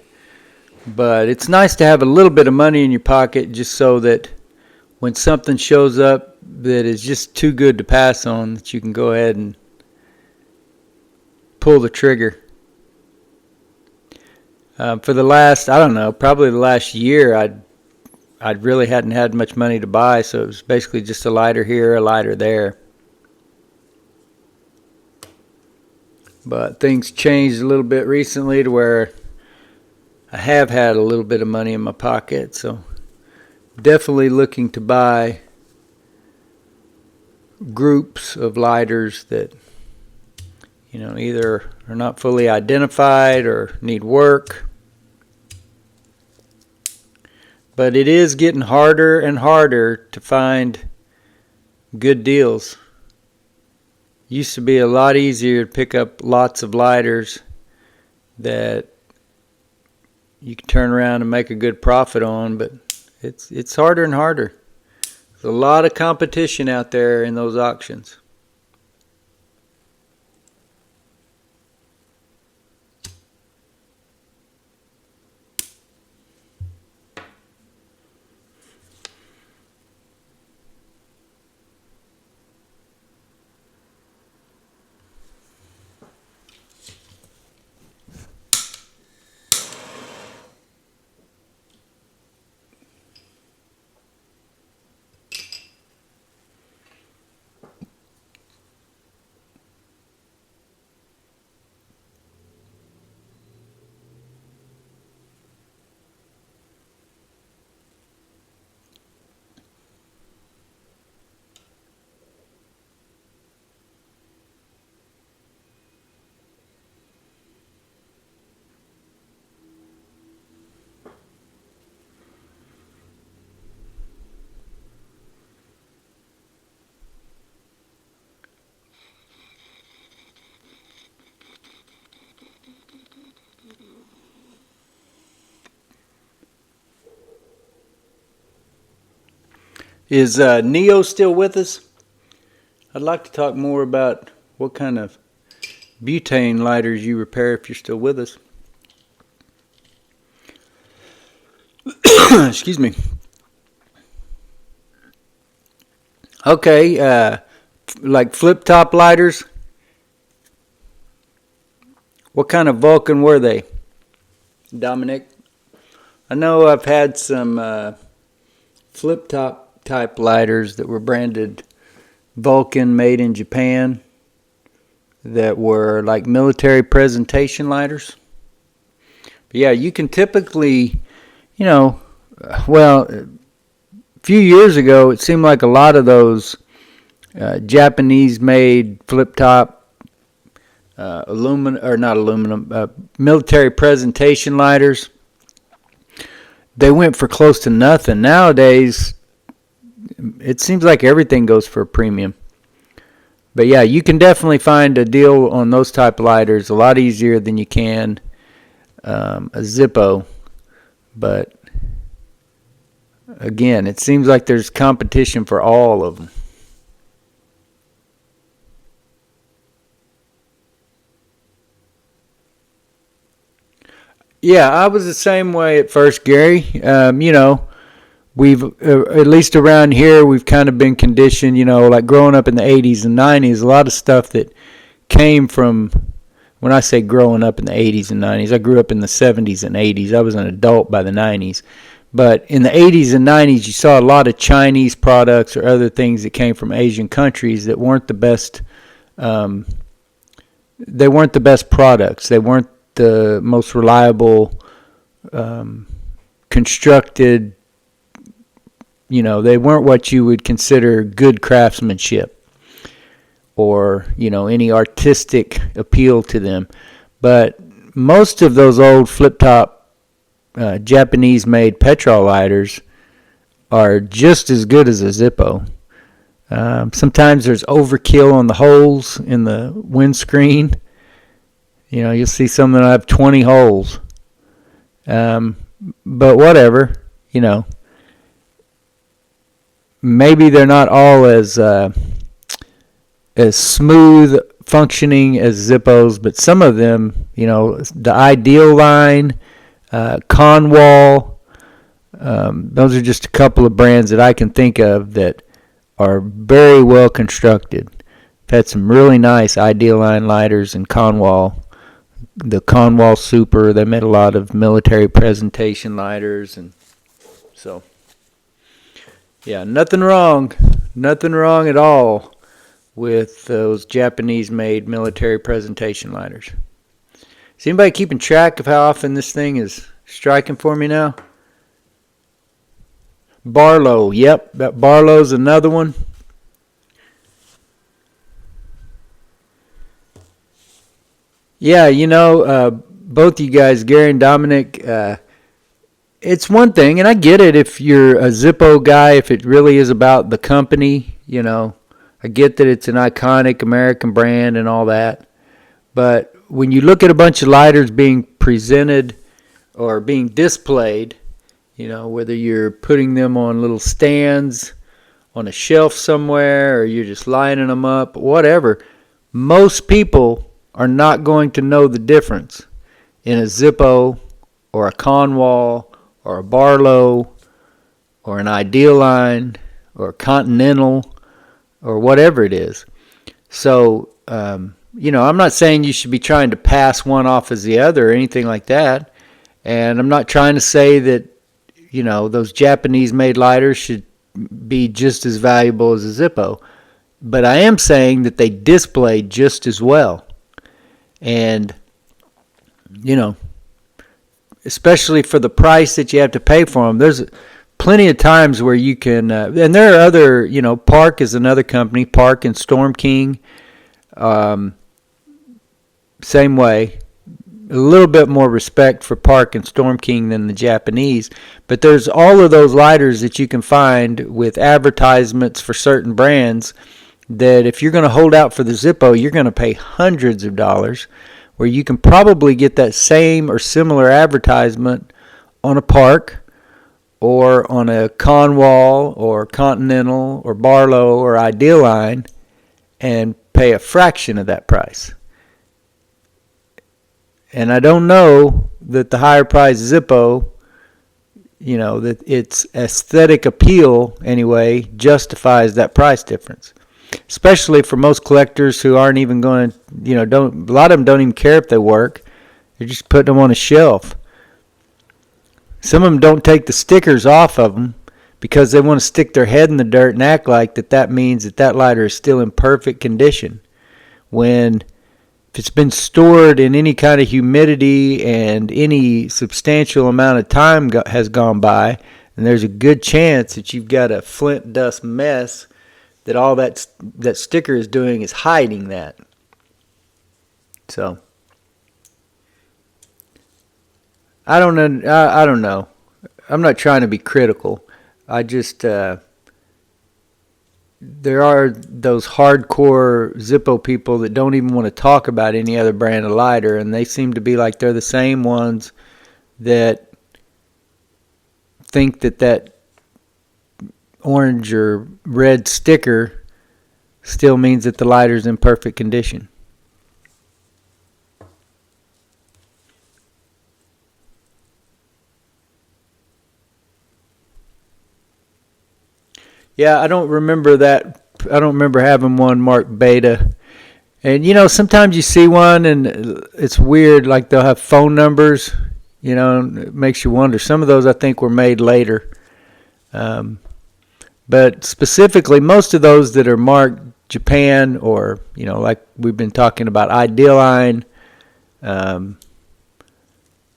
But it's nice to have a little bit of money in your pocket just so that when something shows up that is just too good to pass on, that you can go ahead and pull the trigger. For the last, I don't know, probably the last year, I really hadn't had much money to buy, so it was basically just a lighter here, a lighter there. But things changed a little bit recently to where I have had a little bit of money in my pocket, so definitely looking to buy groups of lighters that, you know, either are not fully identified or need work. But it is getting harder and harder to find good deals. Used to be a lot easier to pick up lots of lighters that you can turn around and make a good profit on, but it's harder and harder. There's a lot of competition out there in those auctions. Is Neo still with us? I'd like to talk more about what kind of butane lighters you repair if you're still with us. Excuse me. Okay, like flip top lighters. What kind of Vulcan were they, Dominic? I know I've had some flip top type lighters that were branded Vulcan, made in Japan, that were like military presentation lighters. But yeah, you can typically, you know, well, few years ago, it seemed like a lot of those Japanese-made flip-top military presentation lighters, they went for close to nothing. Nowadays, it seems like everything goes for a premium. But yeah, you can definitely find a deal on those type of lighters a lot easier than you can a Zippo. But again, it seems like there's competition for all of them. Yeah, I was the same way at first, Gary. We've, at least around here, we've kind of been conditioned, like growing up in the 80s and 90s, a lot of stuff that came from, when I say growing up in the 80s and 90s, I grew up in the 70s and 80s. I was an adult by the 90s. But in the 80s and 90s, you saw a lot of Chinese products or other things that came from Asian countries that weren't the best. They weren't the best products. They weren't the most reliable, constructed. They weren't what you would consider good craftsmanship or any artistic appeal to them. But most of those old flip-top Japanese-made petrol lighters are just as good as a Zippo. Sometimes there's overkill on the holes in the windscreen. You'll see some that have 20 holes. But whatever, maybe they're not all as smooth functioning as Zippos, but some of them, the Ideal line, Conwall, those are just a couple of brands that I can think of that are very well constructed. I've had some really nice Ideal line lighters in Conwall. The Conwall Super, they made a lot of military presentation lighters, and so yeah, nothing wrong at all with those Japanese-made military presentation lighters. Is anybody keeping track of how often this thing is striking for me now? Barlow, yep, that Barlow's another one. Yeah, both you guys, Gary and Dominic, it's one thing, and I get it if you're a Zippo guy, if it really is about the company, I get that it's an iconic American brand and all that. But when you look at a bunch of lighters being presented or being displayed, whether you're putting them on little stands on a shelf somewhere or you're just lining them up, whatever, most people are not going to know the difference in a Zippo or a Conwall or a Barlow or an Ideal line or a Continental or whatever it is. So, I'm not saying you should be trying to pass one off as the other or anything like that. And I'm not trying to say that, those Japanese-made lighters should be just as valuable as a Zippo. But I am saying that they display just as well. And, especially for the price that you have to pay for them, there's plenty of times where you can, and there are other, Park is another company, Park and Storm King, same way. A little bit more respect for Park and Storm King than the Japanese, but there's all of those lighters that you can find with advertisements for certain brands that if you're going to hold out for the Zippo, you're going to pay hundreds of dollars, where you can probably get that same or similar advertisement on a Park or on a Conwall or Continental or Barlow or Ideal line and pay a fraction of that price. And I don't know that the higher price Zippo, that its aesthetic appeal anyway justifies that price difference. Especially for most collectors who aren't even going to, a lot of them don't even care if they work. They're just putting them on a shelf. Some of them don't take the stickers off of them because they want to stick their head in the dirt and act like that means that lighter is still in perfect condition. When if it's been stored in any kind of humidity and any substantial amount of time has gone by, And there's a good chance that you've got a flint dust mess that all that sticker is doing is hiding that. So I don't know. I don't know. I'm not trying to be critical. I just there are those hardcore Zippo people that don't even want to talk about any other brand of lighter, and they seem to be like they're the same ones that think that orange or red sticker still means that the lighter's in perfect condition. Yeah, I don't remember that. I don't remember having one marked beta. And, you know, sometimes you see one and it's weird, like they'll have phone numbers, you know, and it makes you wonder. Some of those I think were made later. But specifically, most of those that are marked Japan or, you know, like we've been talking about, Idealine,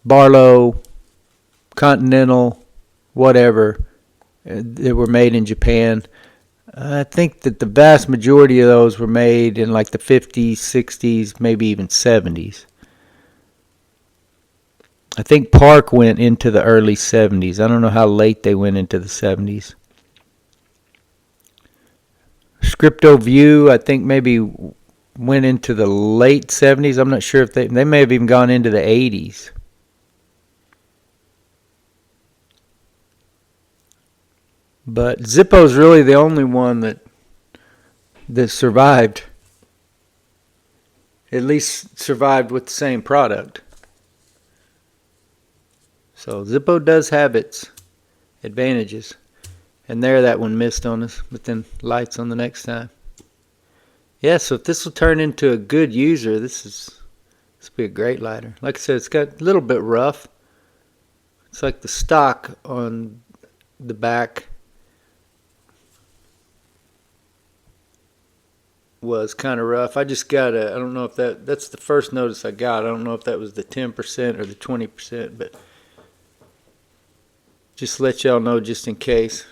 Barlow, Continental, whatever, that were made in Japan. I think that the vast majority of those were made in like the 50s, 60s, maybe even 70s. I think Park went into the early 70s. I don't know how late they went into the 70s. Scripto View, I think maybe went into the late 70s. I'm not sure if they may have even gone into the 80s. But Zippo's really the only one that survived. At least survived with the same product. So Zippo does have its advantages. And there that one missed on us, but then lights on the next time. Yeah, so if this will turn into a good user, this will be a great lighter. Like I said, it's got a little bit rough. It's like the stock on the back was kind of rough. I just got I don't know if that's the first notice I got. I don't know if that was the 10% or the 20%, but just let y'all know just in case.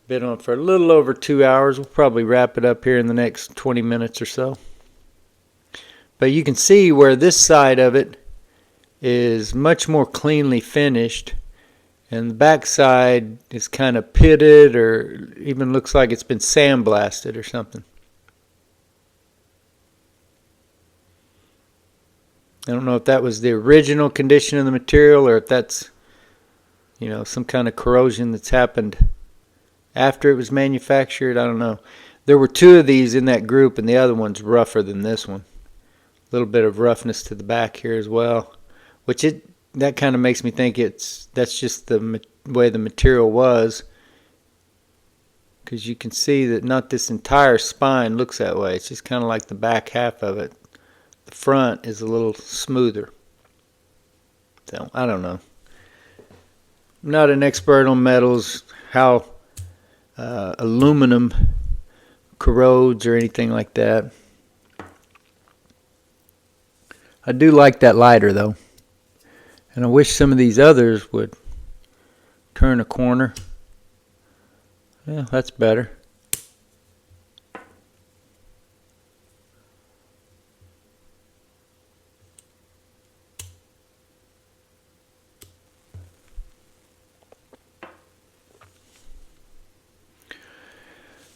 Been on for a little over 2 hours. We'll probably wrap it up here in the next 20 minutes or so. But you can see where this side of it is much more cleanly finished, and the back side is kind of pitted or even looks like it's been sandblasted or something. I don't know if that was the original condition of the material or if that's, you know, some kind of corrosion that's happened after it was manufactured. I don't know. There were two of these in that group, and the other one's rougher than this one. A little bit of roughness to the back here as well, which that kind of makes me think that's just the way the material was, because you can see that not this entire spine looks that way. It's just kind of like the back half of it. The front is a little smoother. So I don't know. I'm not an expert on metals, how aluminum corrodes or anything like that. I do like that lighter though, and I wish some of these others would turn a corner. Yeah, that's better.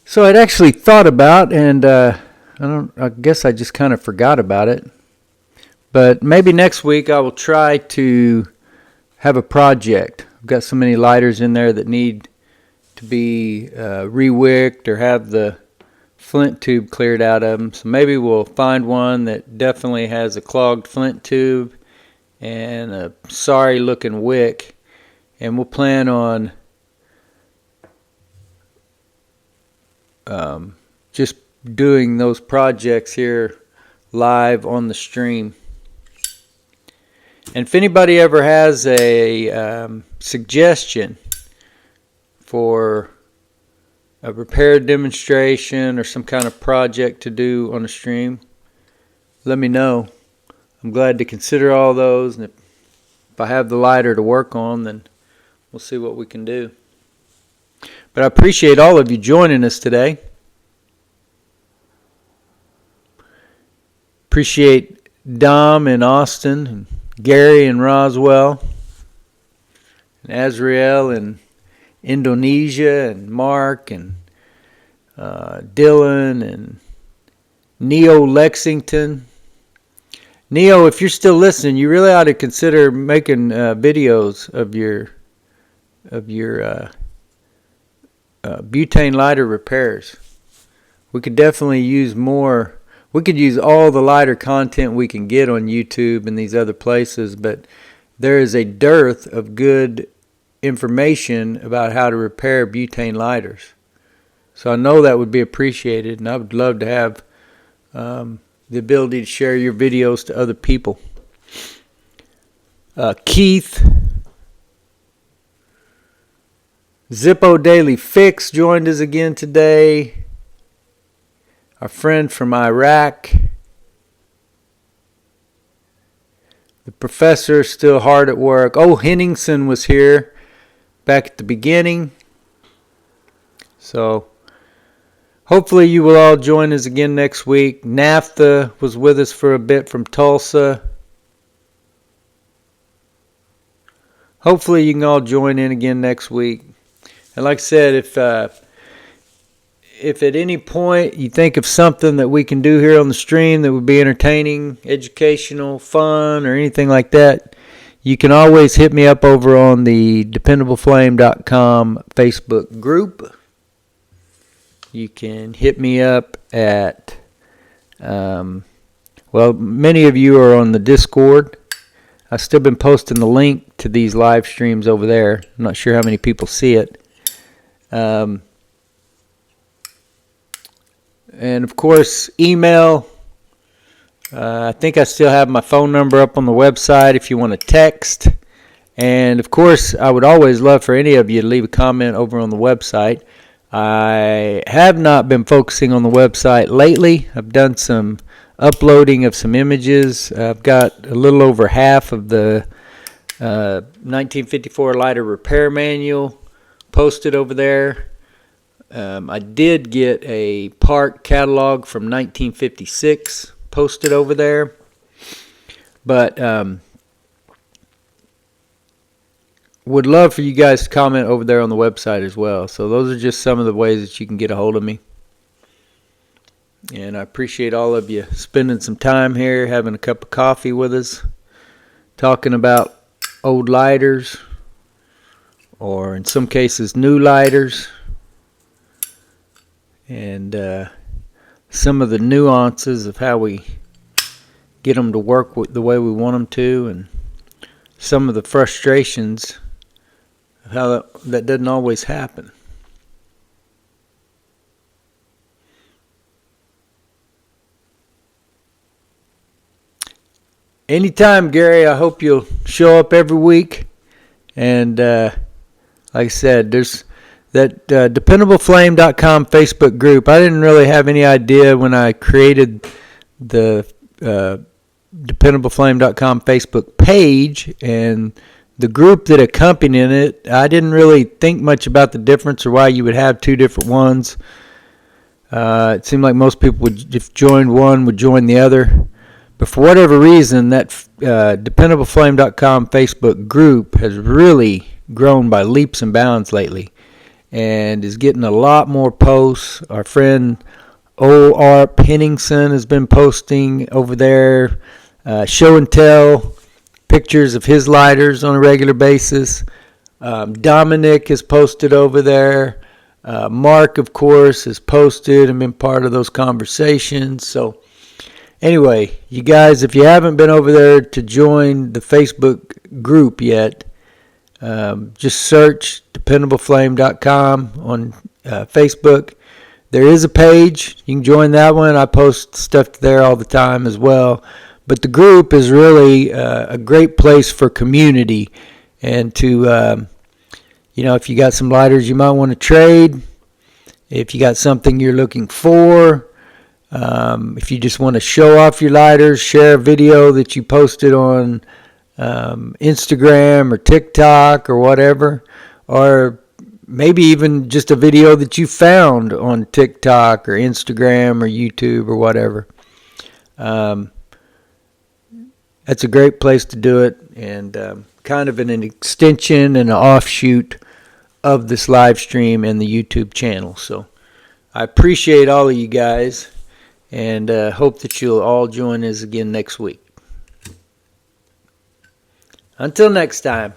So I'd actually thought about, and I guess I just kind of forgot about it. But maybe next week I will try to have a project. I've got so many lighters in there that need to be rewicked or have the flint tube cleared out of them. So maybe we'll find one that definitely has a clogged flint tube and a sorry looking wick, and we'll plan on just doing those projects here live on the stream. And if anybody ever has a suggestion for a repair demonstration or some kind of project to do on the stream, let me know. I'm glad to consider all those, and if I have the lighter to work on, then we'll see what we can do. But I appreciate all of you joining us today. Appreciate Dom in Austin, and Gary in Roswell, and Azrael in Indonesia, and Mark, and Dylan, and Neo Lexington. Neo, if you're still listening, you really ought to consider making videos of your butane lighter repairs. We could definitely use more. We could use all the lighter content we can get on YouTube and these other places, but there is a dearth of good information about how to repair butane lighters. So I know that would be appreciated, and I would love to have the ability to share your videos to other people. Keith, Zippo Daily Fix joined us again today. Our friend from Iraq. The professor is still hard at work. Oh, Henningsen was here back at the beginning. So hopefully you will all join us again next week. NAFTA was with us for a bit from Tulsa. Hopefully you can all join in again next week. And like I said, if at any point you think of something that we can do here on the stream that would be entertaining, educational, fun, or anything like that, you can always hit me up over on the DependableFlame.com Facebook group. You can hit me up at, many of you are on the Discord. I've still been posting the link to these live streams over there. I'm not sure how many people see it. And of course, email. I think I still have my phone number up on the website if you want to text. And of course, I would always love for any of you to leave a comment over on the website. I have not been focusing on the website lately. I've done some uploading of some images. I've got a little over half of the 1954 lighter repair manual posted over there. I did get a part catalog from 1956 posted over there, but would love for you guys to comment over there on the website as well. So those are just some of the ways that you can get a hold of me. And I appreciate all of you spending some time here, having a cup of coffee with us, talking about old lighters, or in some cases new lighters, and some of the nuances of how we get them to work the way we want them to, and some of the frustrations of how that doesn't always happen. Anytime, Gary. I hope you'll show up every week. And like I said, there's that DependableFlame.com Facebook group. I didn't really have any idea when I created the DependableFlame.com Facebook page and the group that accompanied it. I didn't really think much about the difference or why you would have two different ones. It seemed like most people would, if joined one, would join the other. But for whatever reason, that DependableFlame.com Facebook group has really grown by leaps and bounds lately and is getting a lot more posts. Our friend O.R. Henningsen has been posting over there, show and tell pictures of his lighters on a regular basis. Dominic has posted over there. Mark, of course, has posted and been part of those conversations. So anyway, you guys, if you haven't been over there to join the Facebook group yet, just search DependableFlame.com on Facebook. There is a page. You can join that one. I post stuff there all the time as well. But the group is really a great place for community and to, if you got some lighters you might want to trade, if you got something you're looking for, if you just want to show off your lighters, share a video that you posted on Instagram or TikTok or whatever, or maybe even just a video that you found on TikTok or Instagram or YouTube or whatever. That's a great place to do it, and kind of an extension and an offshoot of this live stream and the YouTube channel. So I appreciate all of you guys, and hope that you'll all join us again next week. Until next time.